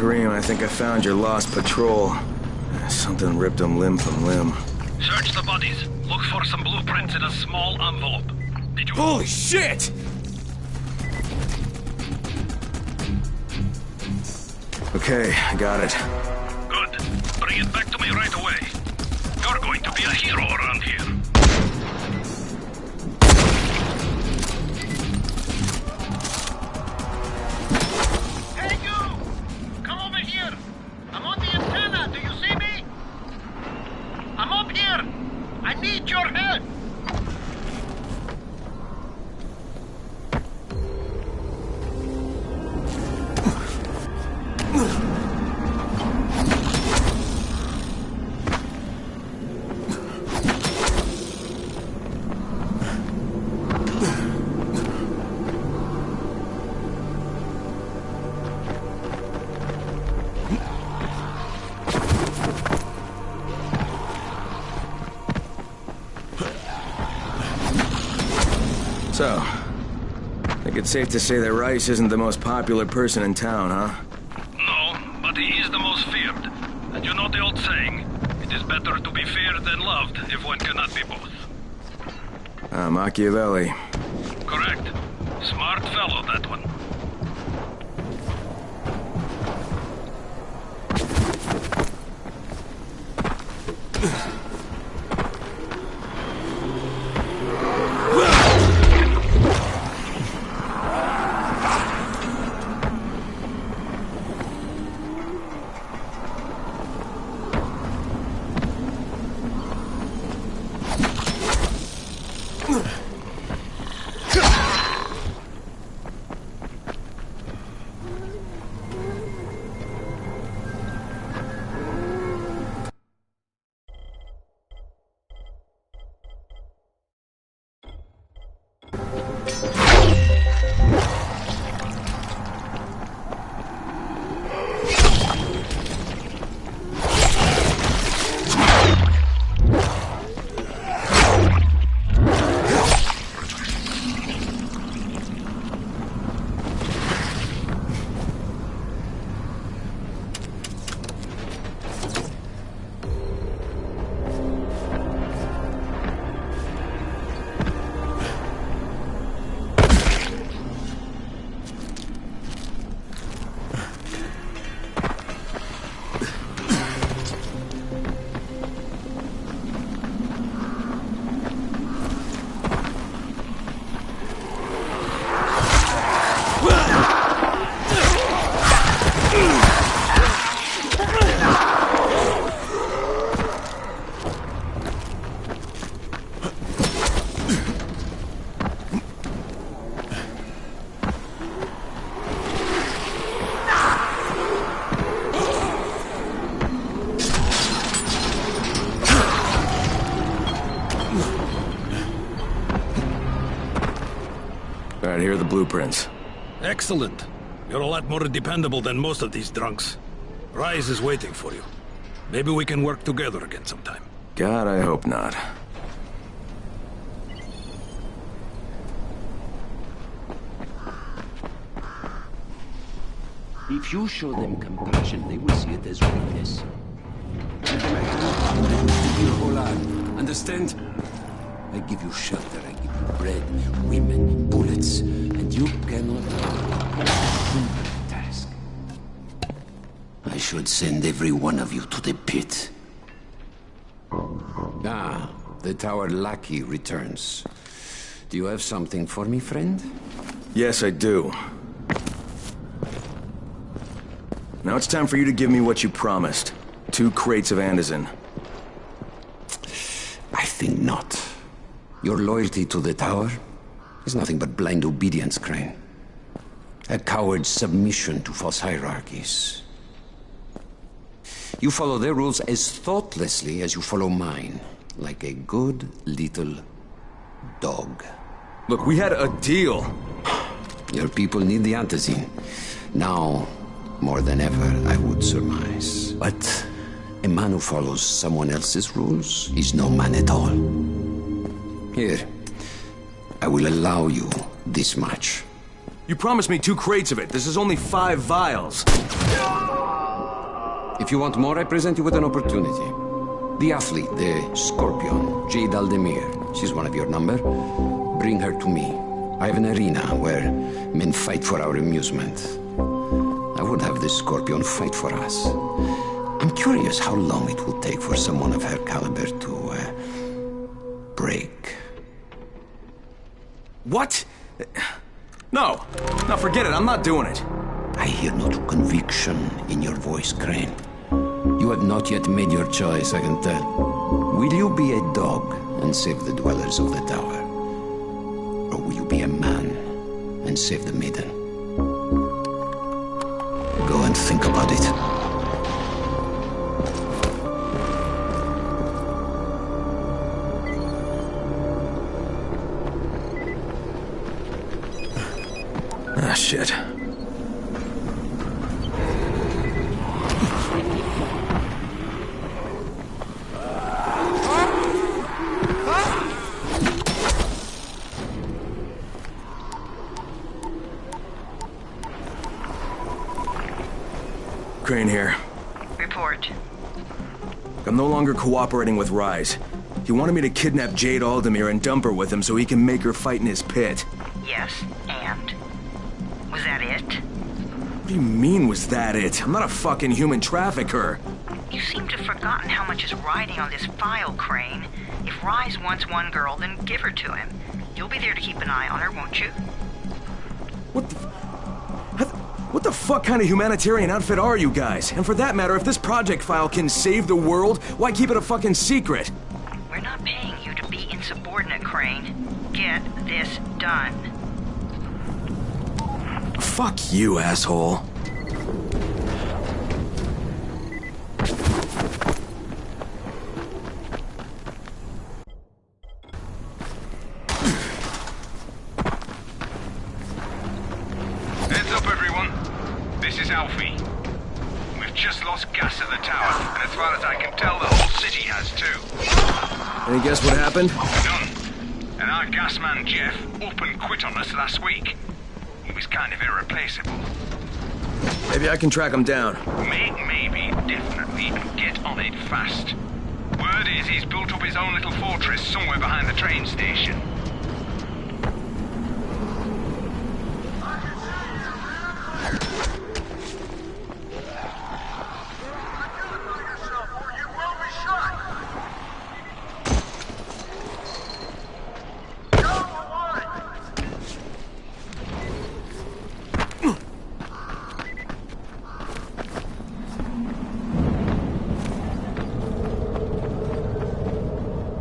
Kareem, I think I found your lost patrol. Something ripped them limb from limb. Search the bodies. Look for some blueprints in a small envelope. Did you... Holy shit! Okay, I got it. Good. Bring it back to me right away. You're going to be a hero around here. Hey, you! Come over here! I'm on the antenna, do you see me? I'm up here! I need your help! So, I think it's safe to say that Rice isn't the most popular person in town, huh? No, but he is the most feared. And you know the old saying, it is better to be feared than loved if one cannot be both. Machiavelli. Correct. Smart fellow, that one. Alright, here are the blueprints. Excellent. You're a lot more dependable than most of these drunks. Rise is waiting for you. Maybe we can work together again sometime. God, I hope not. If you show them compassion, they will see it as weakness. Give them a hand, give your whole arm. Understand? I give you shelter, I give you bread, women, bullets, and you cannot task. I should send every one of you to the pit. Ah, the tower lackey returns. Do you have something for me, friend? Yes, I do. Now it's time for you to give me what you promised. 2 crates of Andazin. I think not. Your loyalty to the tower is nothing but blind obedience, Crane. A coward's submission to false hierarchies. You follow their rules as thoughtlessly as you follow mine. Like a good little dog. Look, we had a deal. Your people need the Antizin. Now, more than ever, I would surmise. But a man who follows someone else's rules is no man at all. Here, I will allow you this much. You promised me 2 crates of it. This is only 5 vials. If you want more, I present you with an opportunity. The athlete, the Scorpion, Jade Aldemir. She's one of your number. Bring her to me. I have an arena where men fight for our amusement. I would have this Scorpion fight for us. I'm curious how long it will take for someone of her caliber to, break. What? No. No, forget it. I'm not doing it. I hear no true conviction in your voice, Crane. You have not yet made your choice, I can tell. Will you be a dog and save the dwellers of the tower? Or will you be a man and save the maiden? Go and think about it. Ah, shit. Crane here. Report. I'm no longer cooperating with Rise. He wanted me to kidnap Jade Aldemir and dump her with him so he can make her fight in his pit. Yes, and? Was that it? What do you mean, was that it? I'm not a fucking human trafficker. You seem to have forgotten how much is riding on this file, Crane. If Rise wants one girl, then give her to him. You'll be there to keep an eye on her, won't you? What the fuck kind of humanitarian outfit are you guys? And for that matter, if this project file can save the world, why keep it a fucking secret? We're not paying you to be insubordinate, Crane. Get this done. Fuck you, asshole. Heads up, everyone. This is Alfie. We've just lost gas at the tower, and as far as I can tell, the whole city has too. Any guess what happened? None. And our gas man, Jeff, up and quit on us last week. He was kind of irreplaceable. Maybe I can track him down. Maybe, definitely, and get on it fast. Word is he's built up his own little fortress somewhere behind the train station.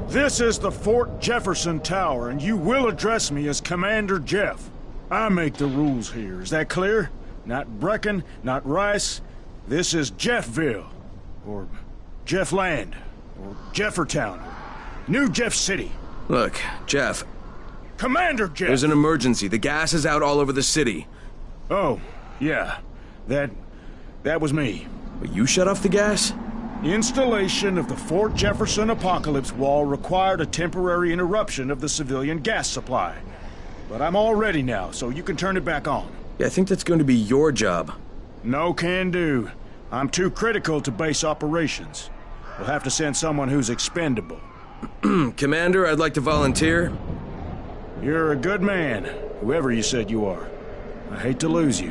This is the Fort Jefferson Tower, and you will address me as Commander Jeff. I make the rules here. Is that clear? Not Brecken, not Rice. This is Jeffville, or Jeffland, or Jeffertown, or New Jeff City. Look, Jeff. Commander Jeff! There's an emergency. The gas is out all over the city. Oh, yeah. That was me. But you shut off the gas? Installation of the Fort Jefferson Apocalypse Wall required a temporary interruption of the civilian gas supply. But I'm all ready now, so you can turn it back on. Yeah, I think that's going to be your job. No can do. I'm too critical to base operations. We'll have to send someone who's expendable. Commander, I'd like to volunteer. You're a good man, whoever you said you are. I hate to lose you.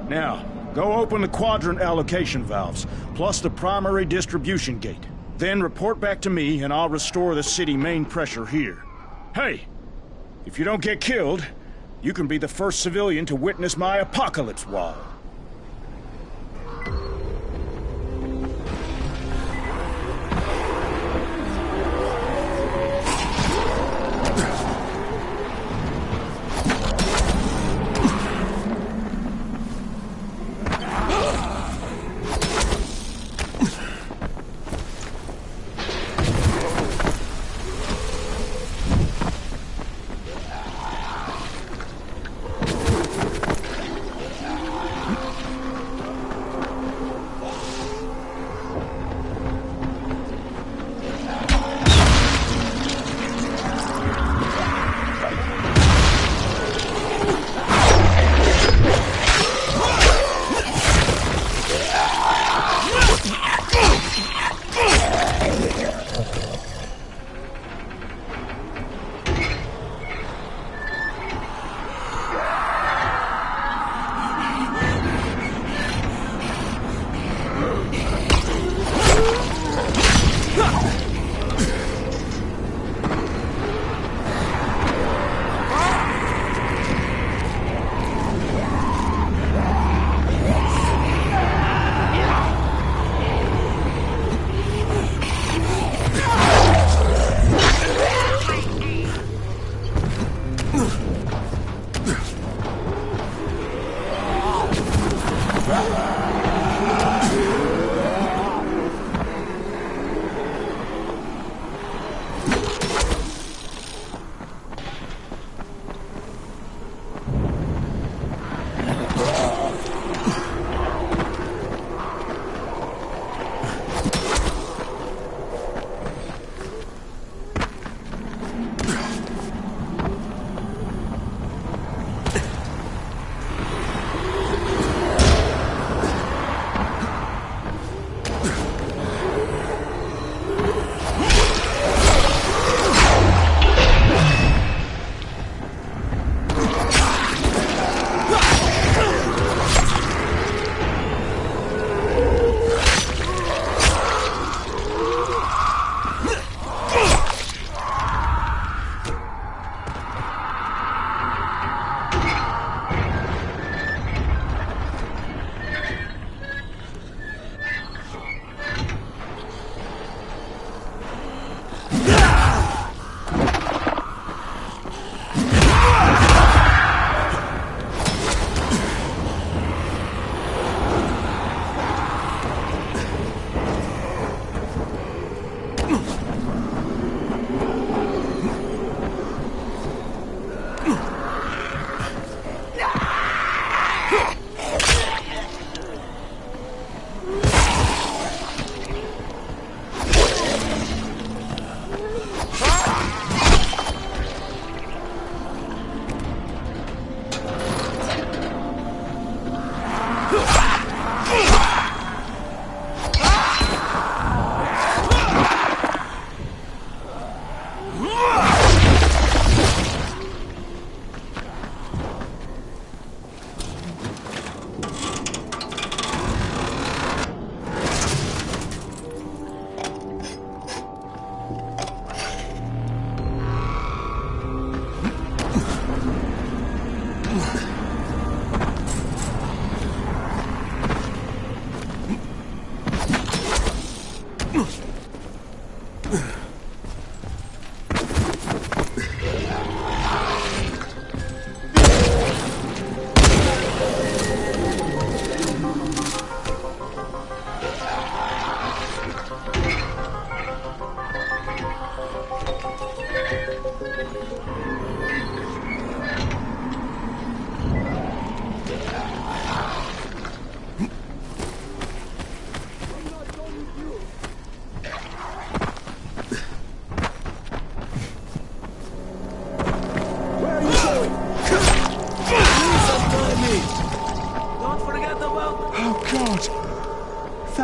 Now, go open the quadrant allocation valves, plus the primary distribution gate. Then report back to me, and I'll restore the city main pressure here. Hey, if you don't get killed, you can be the first civilian to witness my apocalypse wall.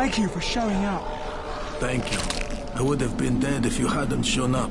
Thank you for showing up. Thank you. I would have been dead if you hadn't shown up.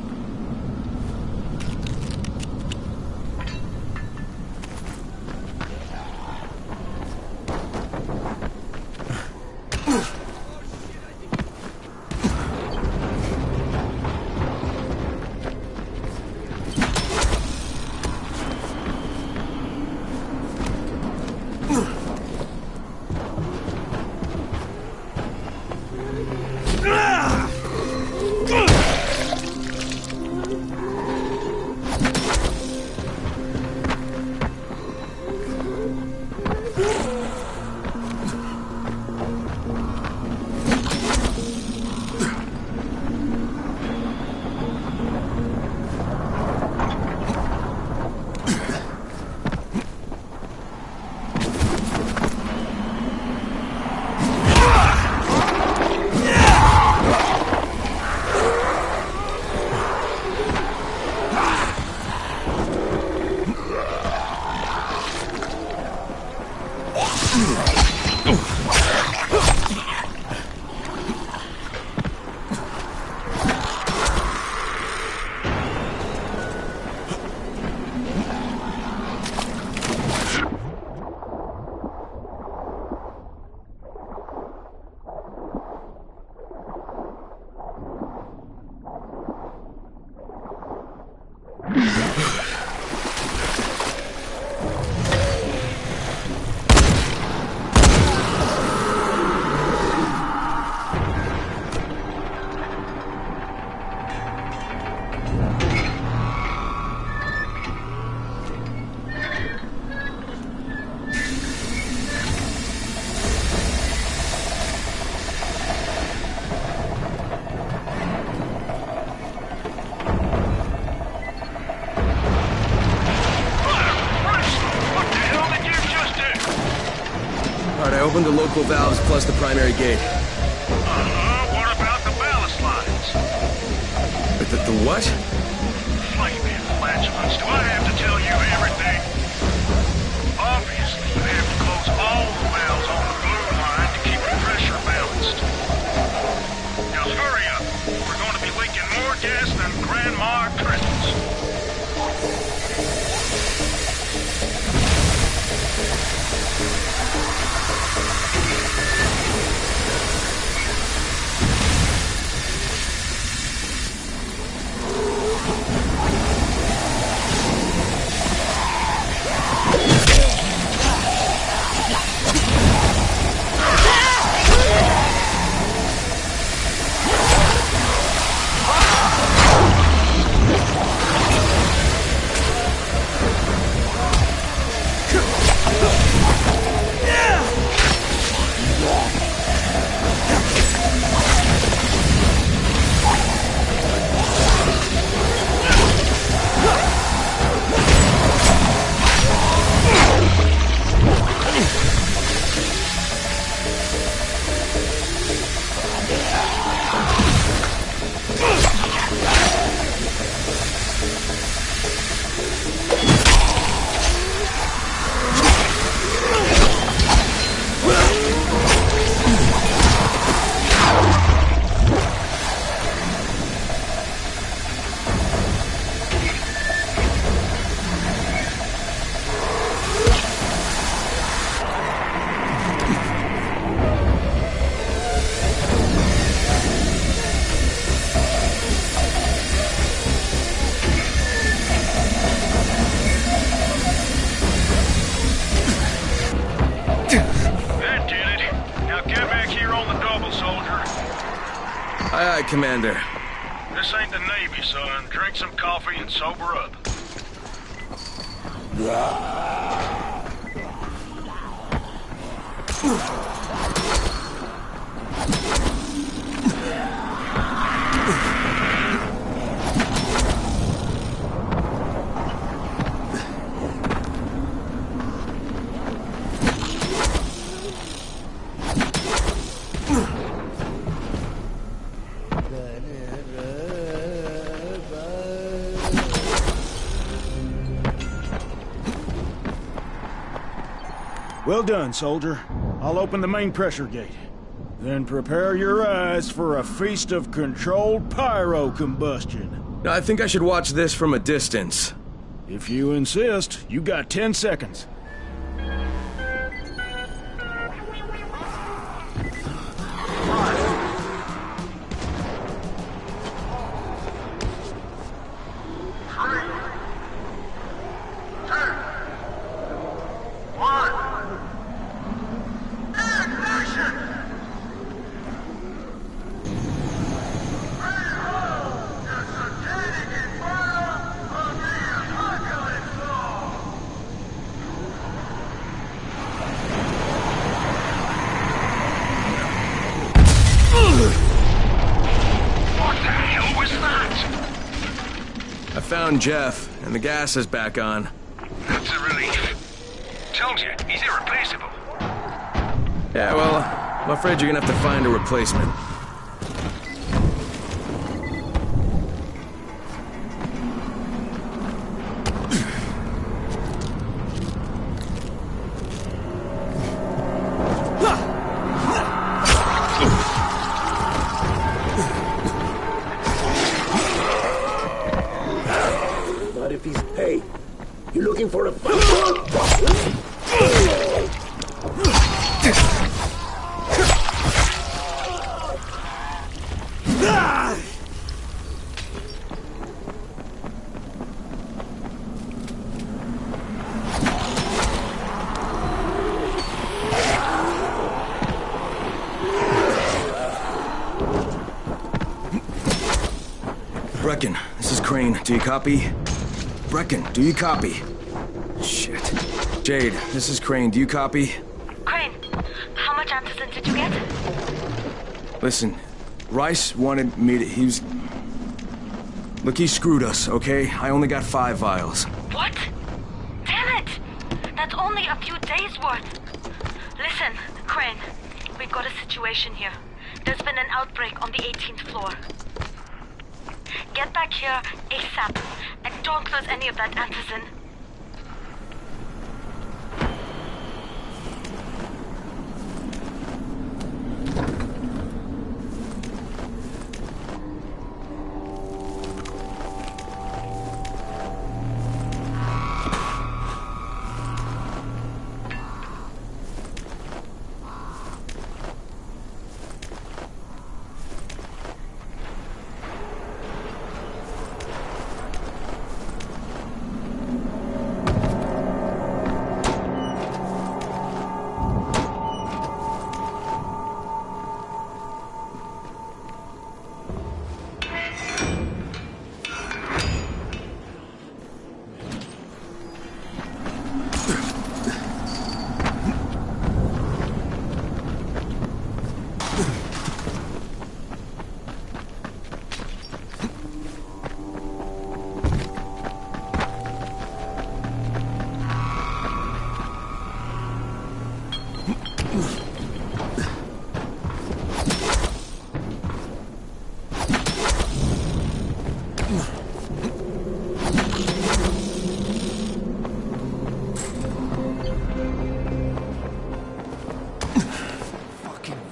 Open the local valves plus the primary gate. What about the ballast lines? The what? Flaming flatulence. Do I have to tell you everything? Obviously, you have to close all the valves on the blue line to keep the pressure balanced. Now hurry up. We're going to be leaking more gas than Grandma at Christmas. Aye, aye, Commander. This ain't the Navy, son. Drink some coffee and sober up. Well done, soldier. I'll open the main pressure gate. Then prepare your eyes for a feast of controlled pyro combustion. I think I should watch this from a distance. If you insist, you got 10 seconds. I found Jeff, and the gas is back on. That's a relief. Told you, he's irreplaceable. Yeah, well, I'm afraid you're gonna have to find a replacement. Not if he's... Hey, you looking for a fight? Brecken, this is Crane. Do you copy? Brecken, do you copy? Shit. Jade, this is Crane. Do you copy? Crane, how much antizin did you get? Listen, Rice wanted me to... He was... Look, he screwed us, okay? I only got 5 vials. What? Damn it! That's only a few days' worth. Listen, Crane, we've got a situation here. There's been an outbreak on the 18th floor. Get back here ASAP, and don't lose any of that antizin.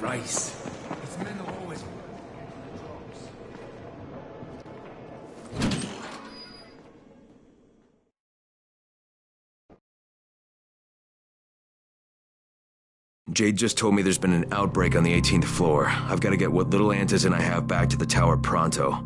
Rice. His men are always... Jade just told me there's been an outbreak on the 18th floor. I've got to get what little antizin I have back to the tower pronto.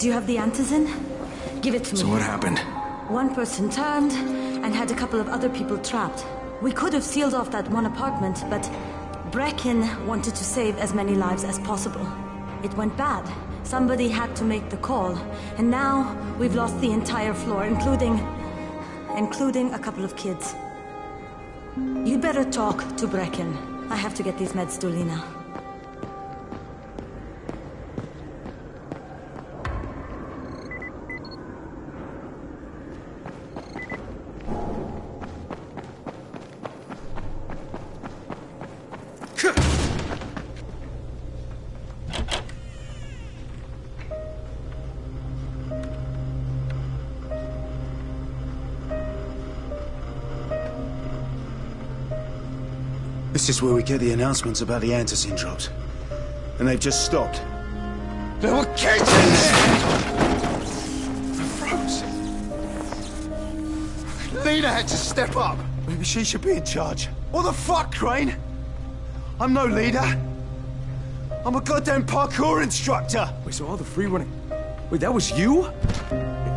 Do you have the antizin? Give it to me. So what happened? One person turned and had a couple of other people trapped. We could have sealed off that one apartment, but Brecken wanted to save as many lives as possible. It went bad. Somebody had to make the call, and now we've lost the entire floor, including a couple of kids. You'd better talk to Brecken. I have to get these meds to Lena. This is where we get the announcements about the antizin drops. And they've just stopped. There were kids in there! I froze. Lena had to step up. Maybe she should be in charge. What the fuck, Crane? I'm no leader. I'm a goddamn parkour instructor. Wait, so all the free running... Wait, that was you?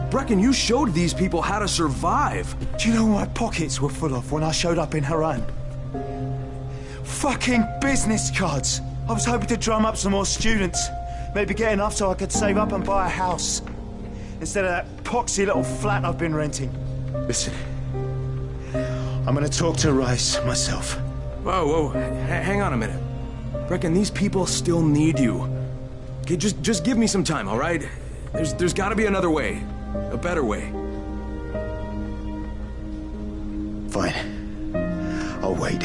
Brecken, you showed these people how to survive. Do you know what my pockets were full of when I showed up in Haran? Fucking business cards. I was hoping to drum up some more students. Maybe get enough so I could save up and buy a house. Instead of that poxy little flat I've been renting. Listen. I'm gonna talk to Rice myself. Whoa. Hang on a minute. Brecken, these people still need you. Okay, just give me some time, all right? There's gotta be another way. A better way. Fine. I'll wait.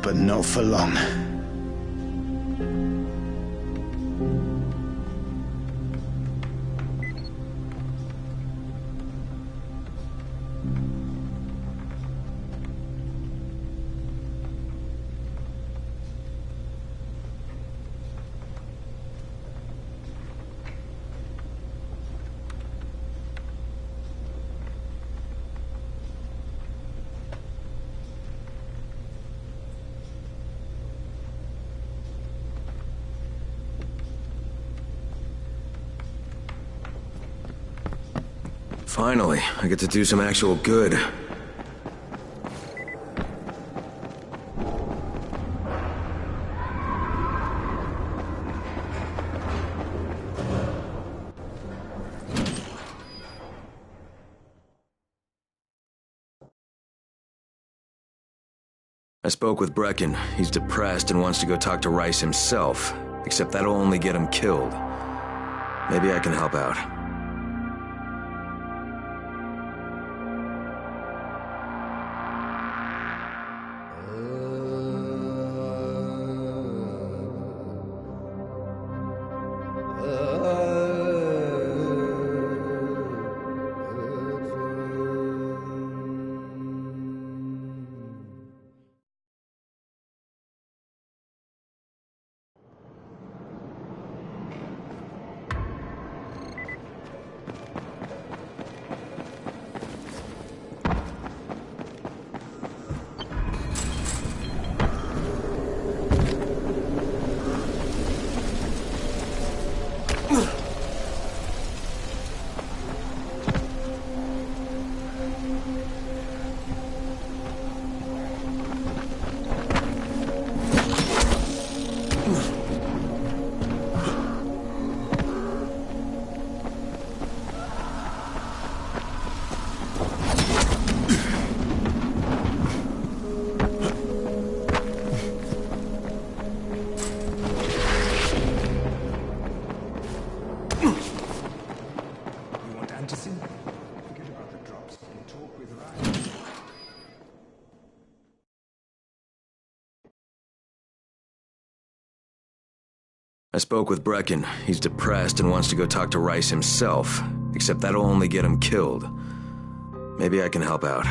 But not for long. Finally, I get to do some actual good. I spoke with Brecken. He's depressed and wants to go talk to Rice himself, except that'll only get him killed. Maybe I can help out. I spoke with Brecken. He's depressed and wants to go talk to Rice himself, except that'll only get him killed. Maybe I can help out.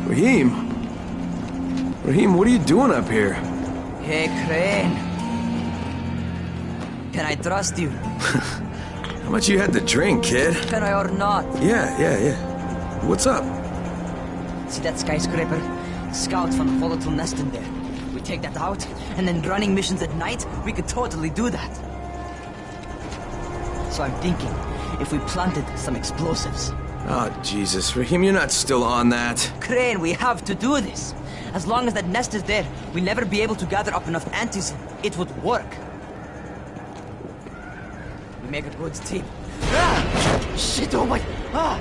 Raheem? Raheem, what are you doing up here? Hey, Crane. Can I trust you? How much you had to drink, kid? Can I or not? Yeah. What's up? See that skyscraper? Scouts found a volatile nest in there. We take that out, and then running missions at night, we could totally do that. So I'm thinking, if we planted some explosives. Oh, Jesus. Raheem, you're not still on that. Crane, we have to do this. As long as that nest is there, we'll never be able to gather up enough antis. It would work. We make a good team. Ah! Shit, oh my... Ah!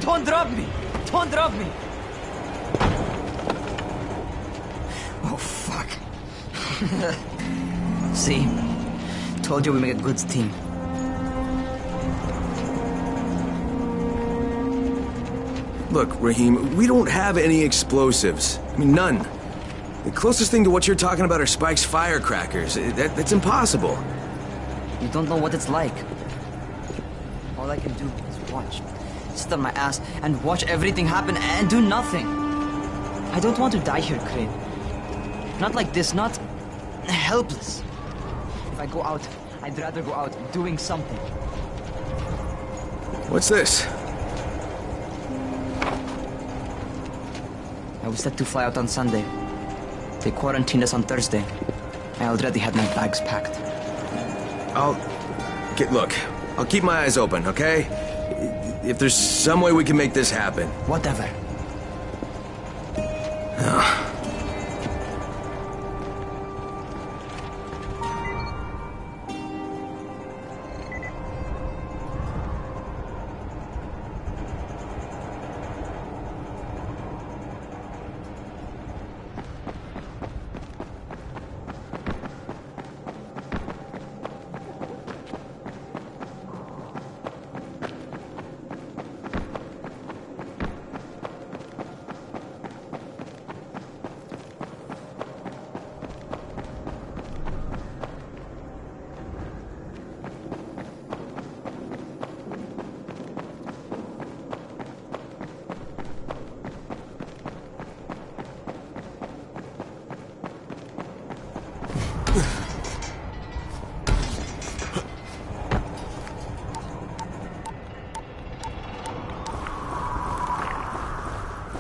Don't drop me! Don't drop me! Oh, fuck. See? Told you we make a good team. Look, Raheem, we don't have any explosives. I mean, none. The closest thing to what you're talking about are Spike's firecrackers. That's impossible. You don't know what it's like. All I can do is watch. Sit on my ass and watch everything happen and do nothing. I don't want to die here, Crane. Not like this, not helpless. If I go out, I'd rather go out doing something. What's this? I was set to fly out on Sunday. They quarantined us on Thursday. I already had my bags packed. Look, I'll keep my eyes open, okay? If there's some way we can make this happen. Whatever.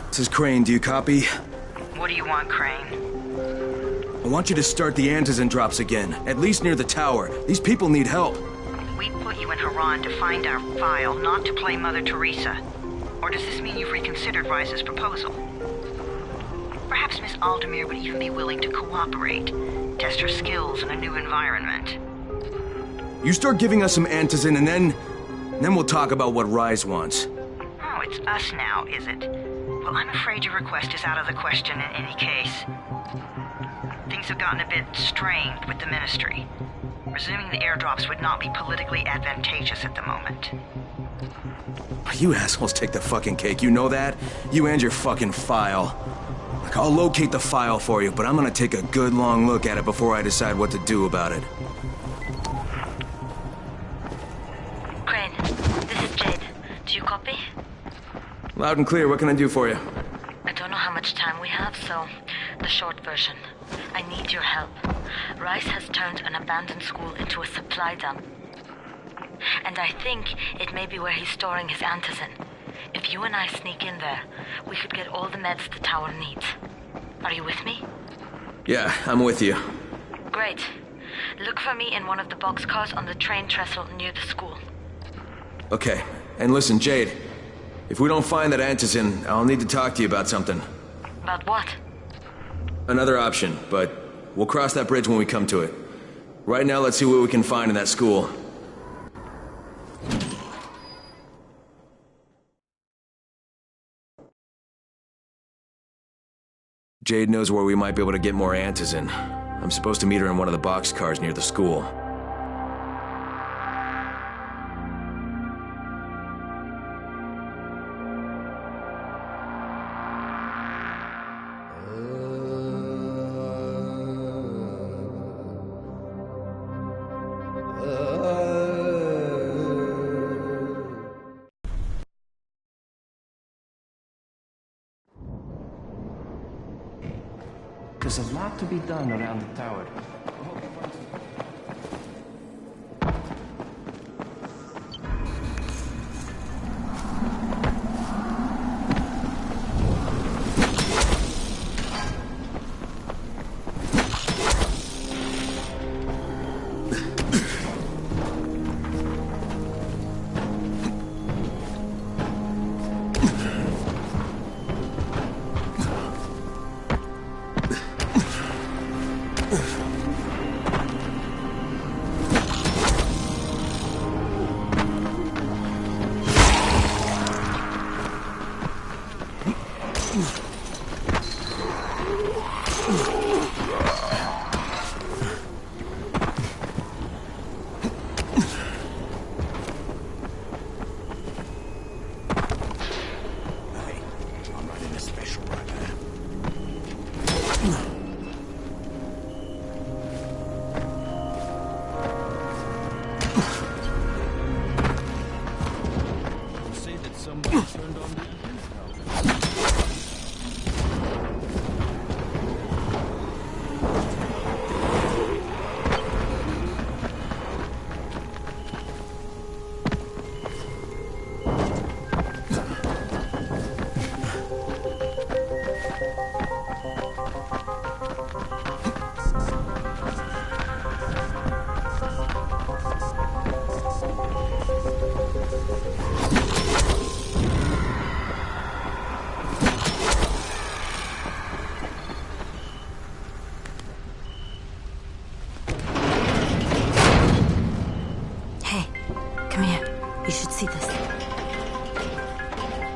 This is Crane, do you copy? What do you want, Crane? I want you to start the antizin drops again, at least near the tower. These people need help. We put you in Haran to find our file, not to play Mother Teresa. Or does this mean you've reconsidered Rice's proposal? Perhaps Miss Aldemir would even be willing to cooperate, test her skills in a new environment. You start giving us some antizin and then we'll talk about what Rise wants. Oh, it's us now, is it? Well, I'm afraid your request is out of the question in any case. Things have gotten a bit strained with the Ministry. Resuming the airdrops would not be politically advantageous at the moment. You assholes take the fucking cake, you know that? You and your fucking file. Look, I'll locate the file for you, but I'm gonna take a good long look at it before I decide what to do about it. Crane, this is Jade. Do you copy? Loud and clear, what can I do for you? I don't know how much time we have, so the short version. I need your help. Rice has turned an abandoned school into a supply dump. And I think it may be where he's storing his antizin. If you and I sneak in there, we could get all the meds the tower needs. Are you with me? Yeah, I'm with you. Great. Look for me in one of the boxcars on the train trestle near the school. Okay, and listen, Jade. If we don't find that antizin, I'll need to talk to you about something. About what? Another option, but we'll cross that bridge when we come to it. Right now, let's see what we can find in that school. Jade knows where we might be able to get more antizin. I'm supposed to meet her in one of the boxcars near the school. There's a lot to be done around the tower.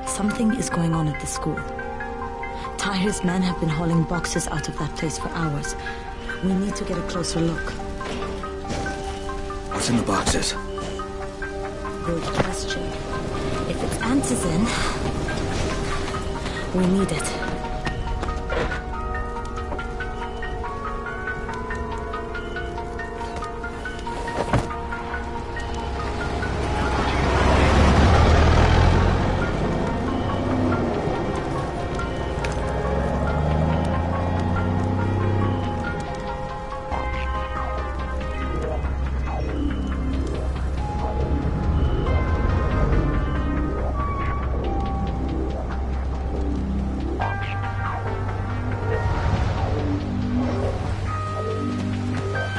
Something is going on at the school. Tahir's men have been hauling boxes out of that place for hours. We need to get a closer look. What's in the boxes? Good question. If it's antizin, we need it.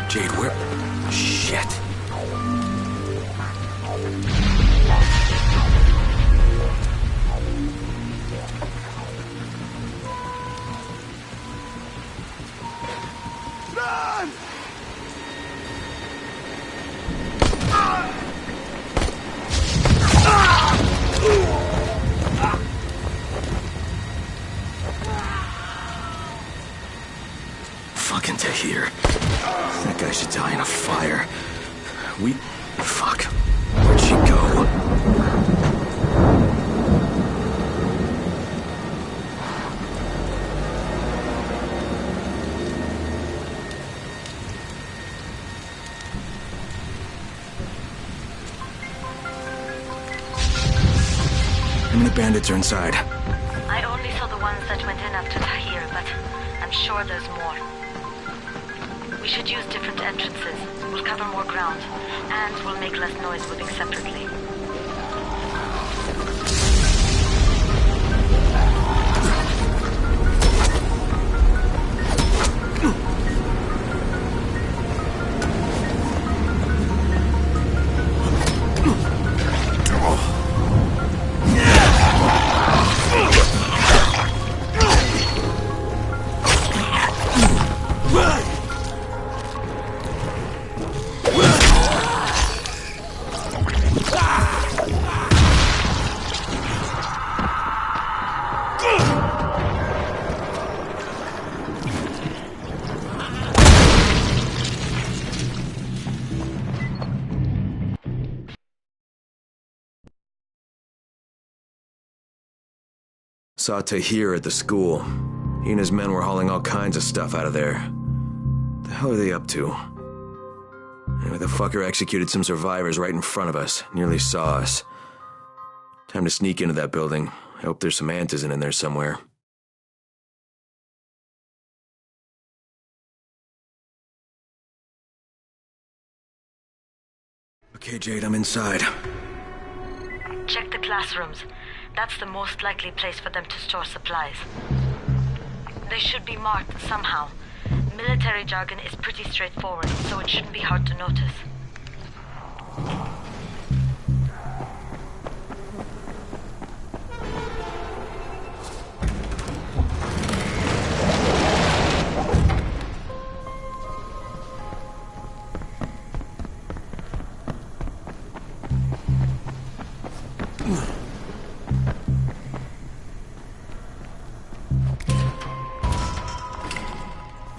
Jade, where? Shit. Run! Fucking Tahir. That guy should die in a fire. Fuck. Where'd she go? How many bandits are inside? I only saw the ones that went in after Tahir, but I'm sure there's more. We should use different entrances. We'll cover more ground, and we'll make less noise moving separately. Saw Tahir at the school. He and his men were hauling all kinds of stuff out of there. The hell are they up to? Anyway, the fucker executed some survivors right in front of us. Nearly saw us. Time to sneak into that building. I hope there's some antizin in there somewhere. Okay, Jade, I'm inside. Check the classrooms. That's the most likely place for them to store supplies. They should be marked somehow. Military jargon is pretty straightforward, so it shouldn't be hard to notice.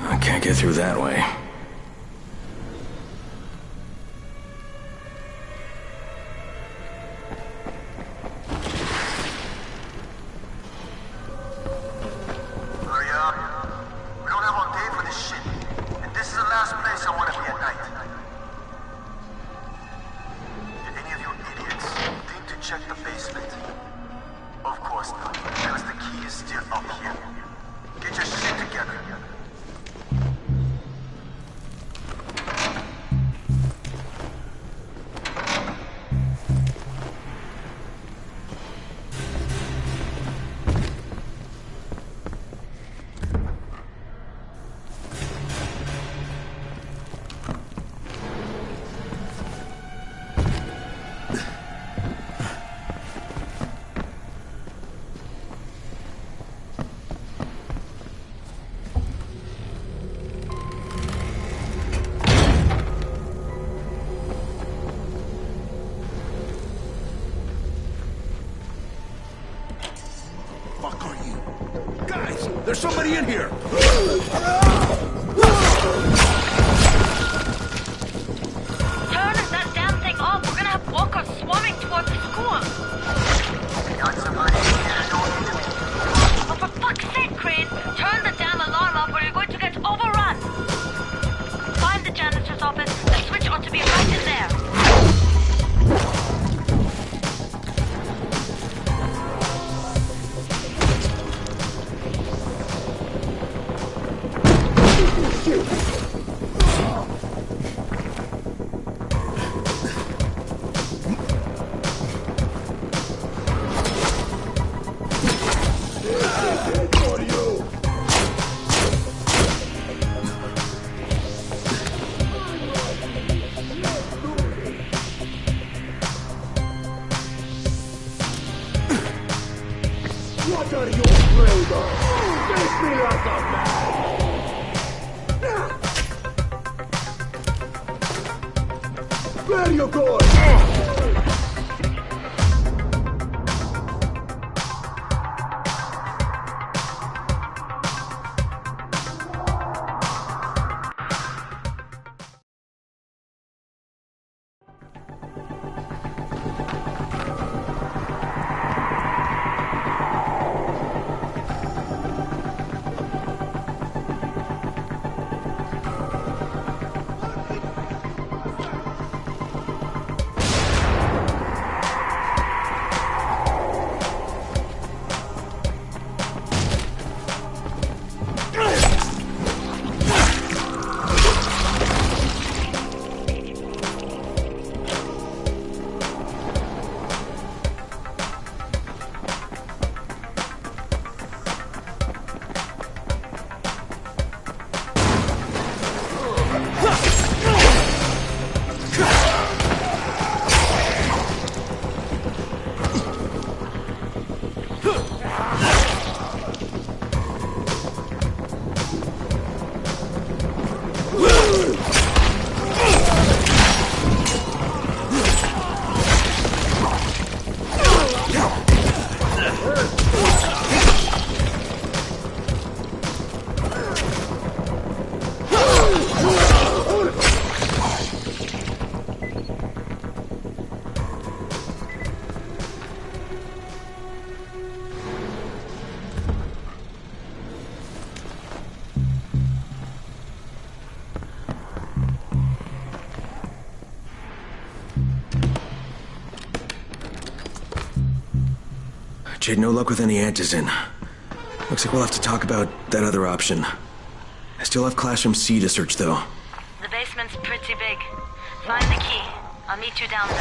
I can't get through that way. Hurry up. We don't have all day for this shit. And this is the last place I want to be at night. Did any of you idiots think to check the basement? Of course not, because the key is still up here. Get your shit together. Fuck are you? Guys, there's somebody in here! Turn that damn thing off! We're gonna have walkers swarming towards the school! Got somebody in here, don't you? Oh, for fuck's sake, Crane! Turn the damn alarm off or you're going to get overrun! Find the janitor's office. The switch ought to be right in there. What are you afraid of? Face me like a man! Where you going? Jade, no luck with any antizin. Looks like we'll have to talk about that other option. I still have Classroom C to search, though. The basement's pretty big. Find the key. I'll meet you down there.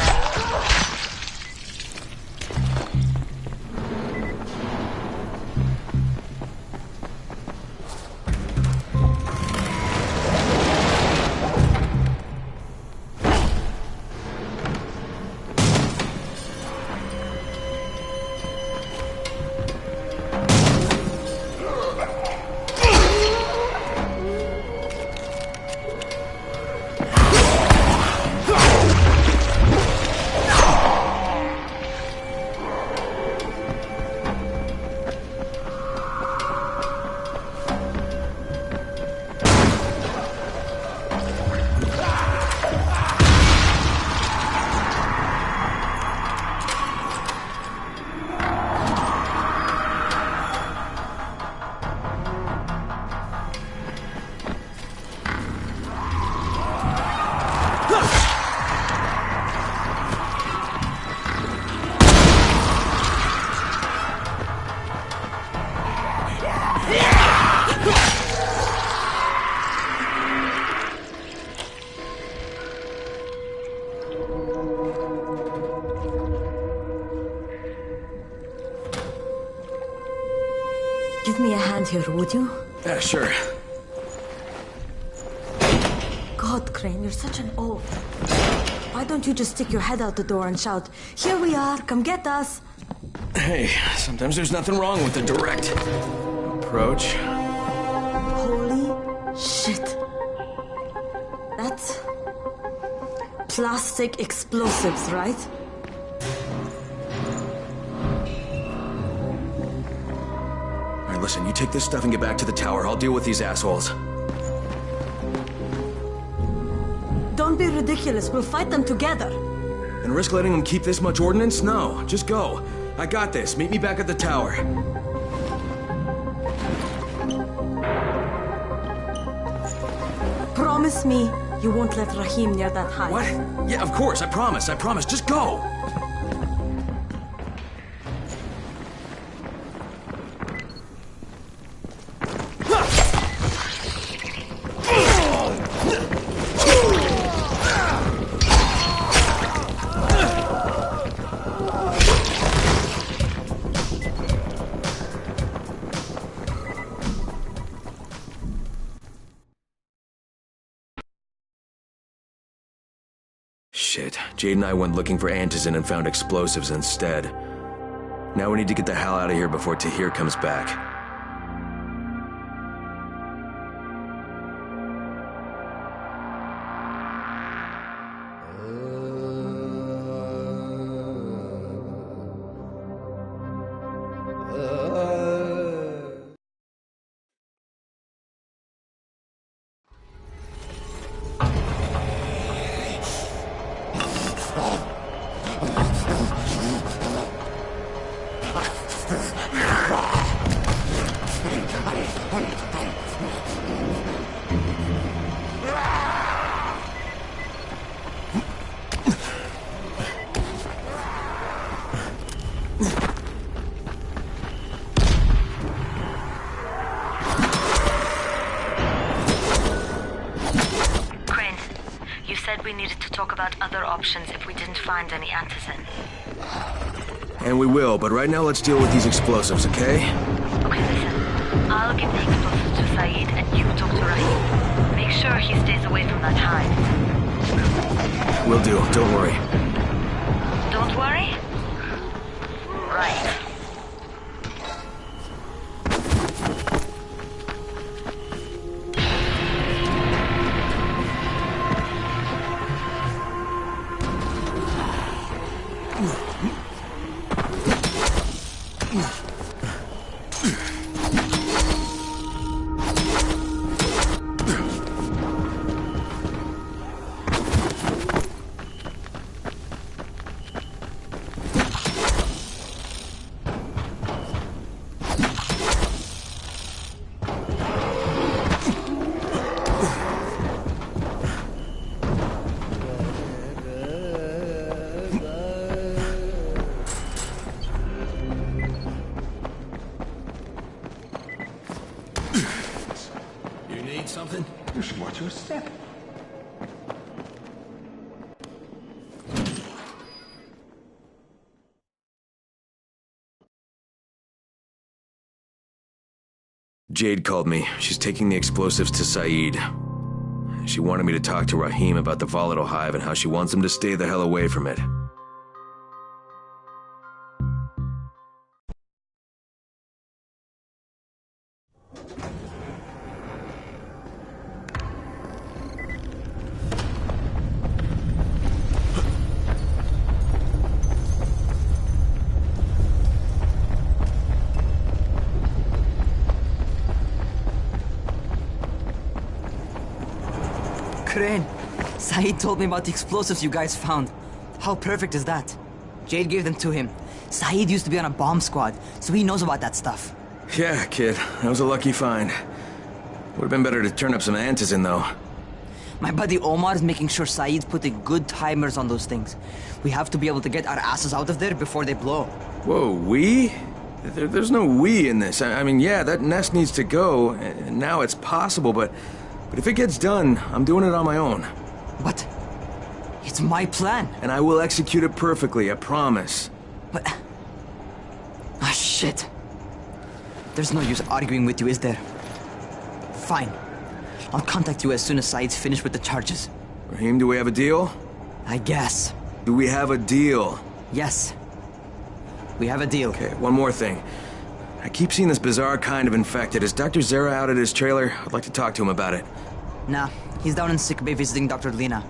Give me a hand here, would you? Yeah, sure. God, Crane, you're such an oaf. Why don't you just stick your head out the door and shout, "Here we are, come get us"? Hey, sometimes there's nothing wrong with the direct approach. Holy shit. That's plastic explosives, right? Alright, listen, you take this stuff and get back to the tower. I'll deal with these assholes. Don't be ridiculous. We'll fight them together. And risk letting them keep this much ordnance? No, just go. I got this. Meet me back at the tower. Promise me you won't let Rahim near that hive. What? Yeah, of course. I promise. I promise. Just go. Shit. Jade and I went looking for antizin and found explosives instead. Now we need to get the hell out of here before Tahir comes back. We needed to talk about other options if we didn't find any antizin. And we will, but right now let's deal with these explosives, okay? Okay, listen. I'll give the explosives to Saeed and you talk to Rahim. Make sure he stays away from that hive. Will do, don't worry. Don't worry? Right. Something? Just watch your step. Jade called me. She's taking the explosives to Saeed. She wanted me to talk to Rahim about the volatile hive and how she wants him to stay the hell away from it. Crane, Saeed told me about the explosives you guys found. How perfect is that? Jade gave them to him. Saeed used to be on a bomb squad, so he knows about that stuff. Yeah, kid. That was a lucky find. Would've been better to turn up some antizin, though. My buddy Omar is making sure Saeed's putting good timers on those things. We have to be able to get our asses out of there before they blow. Whoa, we? There's no we in this. I mean, yeah, that nest needs to go, and now it's possible, but if it gets done, I'm doing it on my own. But it's my plan. And I will execute it perfectly, I promise. But... ah, shit. There's no use arguing with you, is there? Fine. I'll contact you as soon as Saeed's finished with the charges. Rahim, do we have a deal? I guess. Do we have a deal? Yes. We have a deal. Okay, one more thing. I keep seeing this bizarre kind of infected. Is Dr. Zere out at his trailer? I'd like to talk to him about it. Nah, he's down in sick bay visiting Dr. Lena.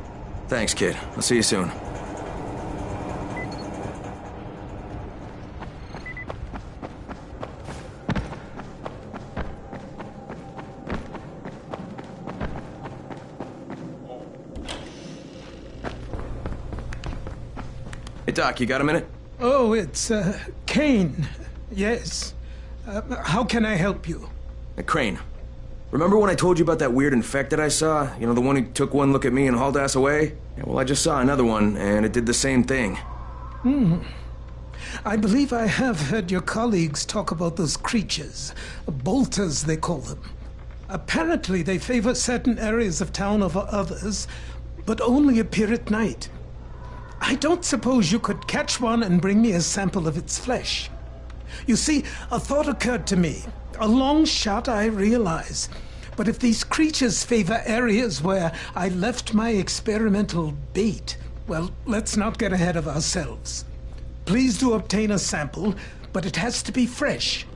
Thanks, kid. I'll see you soon. Hey, Doc, you got a minute? Oh, it's, Kane. Yes. How can I help you? Crane. Remember when I told you about that weird infected I saw? You know, the one who took one look at me and hauled ass away? Yeah, well, I just saw another one, and it did the same thing. I believe I have heard your colleagues talk about those creatures. Bolters, they call them. Apparently, they favor certain areas of town over others, but only appear at night. I don't suppose you could catch one and bring me a sample of its flesh. You see, a thought occurred to me. A long shot, I realize. But if these creatures favor areas where I left my experimental bait, well, let's not get ahead of ourselves. Please do obtain a sample, but it has to be fresh.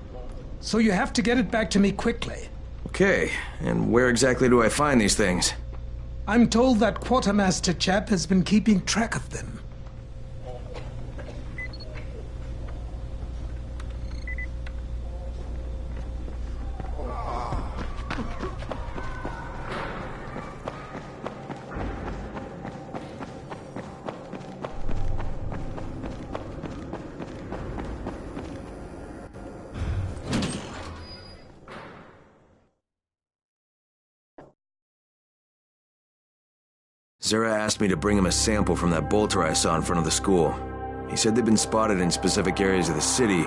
So you have to get it back to me quickly. Okay, and where exactly do I find these things? I'm told that quartermaster chap has been keeping track of them. Zere asked me to bring him a sample from that bolter I saw in front of the school. He said they'd been spotted in specific areas of the city,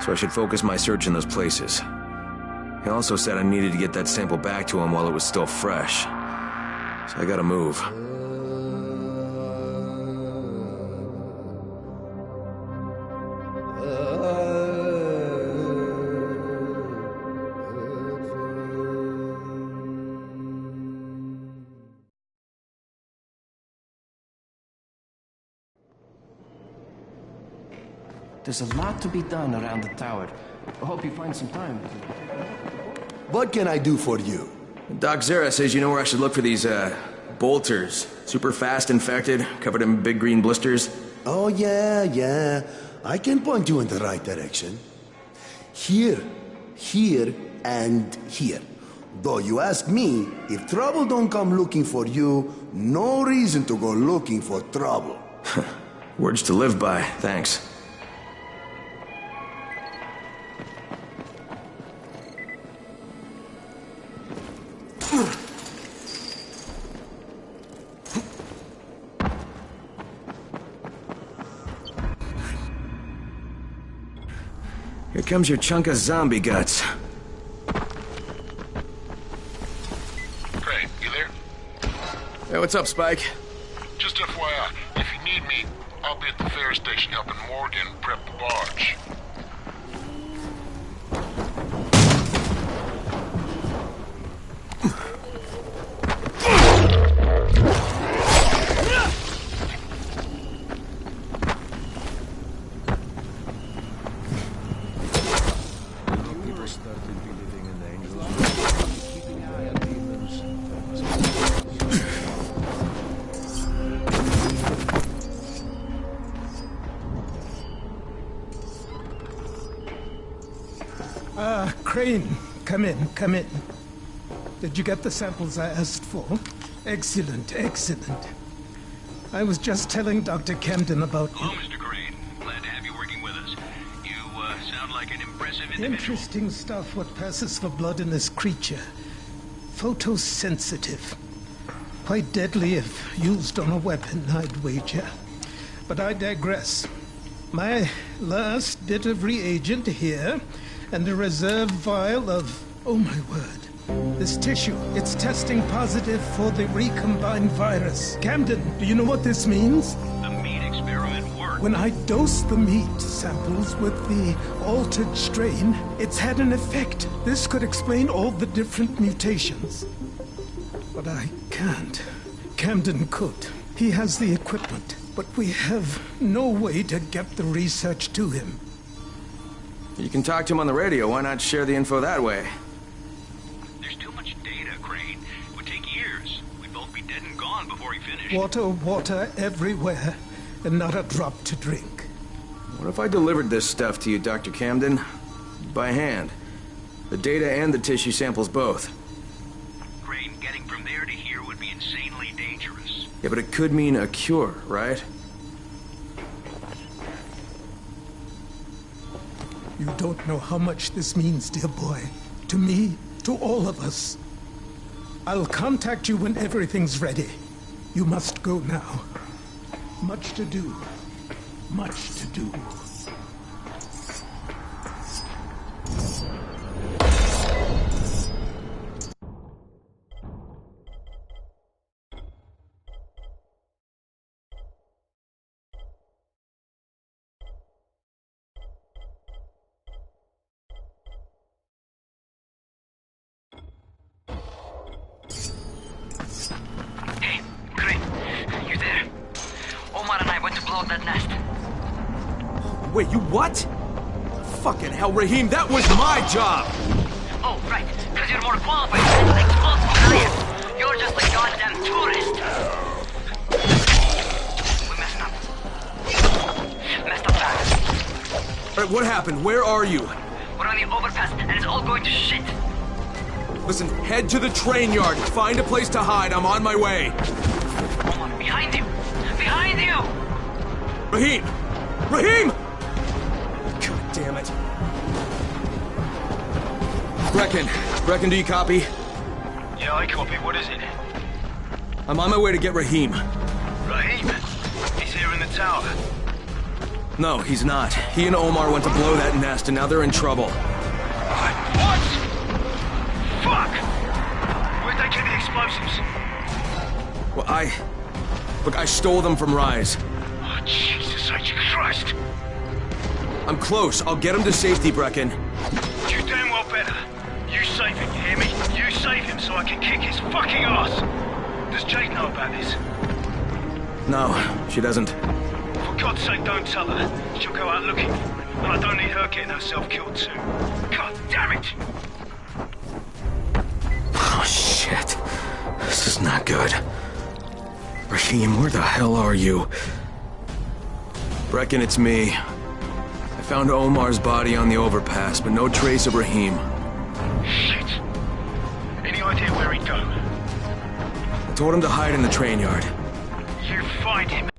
so I should focus my search in those places. He also said I needed to get that sample back to him while it was still fresh. So I gotta move. There's a lot to be done around the tower. I hope you find some time. What can I do for you? Doc Zere says you know where I should look for these, bolters. Super fast infected, covered in big green blisters. Oh, yeah. I can point you in the right direction. Here, and here. Though you ask me, if trouble don't come looking for you, no reason to go looking for trouble. Words to live by, thanks. Here comes your chunk of zombie guts. Crane, you there? Hey, what's up, Spike? Just FYI, if you need me, I'll be at the ferry station helping Morgan prep the barge. Crane, come in, come in. Did you get the samples I asked for? Excellent, excellent. I was just telling Dr. Camden about you. Hello, Mr. Crane. Glad to have you working with us. You sound like an impressive individual. Interesting stuff, what passes for blood in this creature. Photosensitive. Quite deadly if used on a weapon, I'd wager. But I digress. My last bit of reagent here, and a reserve vial of... oh my word. This tissue, it's testing positive for the recombined virus. Camden, do you know what this means? The meat experiment worked. When I dose the meat samples with the altered strain, it's had an effect. This could explain all the different mutations. But I can't. Camden could. He has the equipment, but we have no way to get the research to him. You can talk to him on the radio. Why not share the info that way? There's too much data, Crane. It would take years. We'd both be dead and gone before he finished. Water, water everywhere, and not a drop to drink. What if I delivered this stuff to you, Dr. Camden? By hand. The data and the tissue samples both. Crane, getting from there to here would be insanely dangerous. Yeah, but it could mean a cure, right? You don't know how much this means, dear boy. To me, to all of us. I'll contact you when everything's ready. You must go now. Much to do. Much to do. Hey, Crane, you there? Omar and I went to blow up that nest. Wait, you what? Fucking hell, Rahim, that was my job! Oh, right, because you're more qualified to handle explosives than I am. You're just a goddamn tourist. We messed up. Messed up bad. Alright, what happened? Where are you? We're on the overpass, and it's all going to shit. Listen, head to the train yard. Find a place to hide. I'm on my way. Omar, behind you! Behind you! Rahim! Rahim! God damn it. Brecken, do you copy? Yeah, I copy. What is it? I'm on my way to get Rahim. Rahim? He's here in the tower. No, he's not. He and Omar went to blow that nest, and now they're in trouble. What? Fuck! Where'd they get the explosives? Well, Look, I stole them from Rise. Oh, Jesus H. Christ! I'm close. I'll get him to safety, Brecken. You damn well better. You save him, you hear me? You save him so I can kick his fucking ass! Does Jade know about this? No, she doesn't. For God's sake, don't tell her. She'll go out looking for him. And I don't need her getting herself killed too. God damn it! Oh, shit. This is not good. Rahim, where the hell are you? Brecken, it's me. I found Omar's body on the overpass, but no trace of Rahim. Shit. Any idea where he'd go? I told him to hide in the train yard. You find him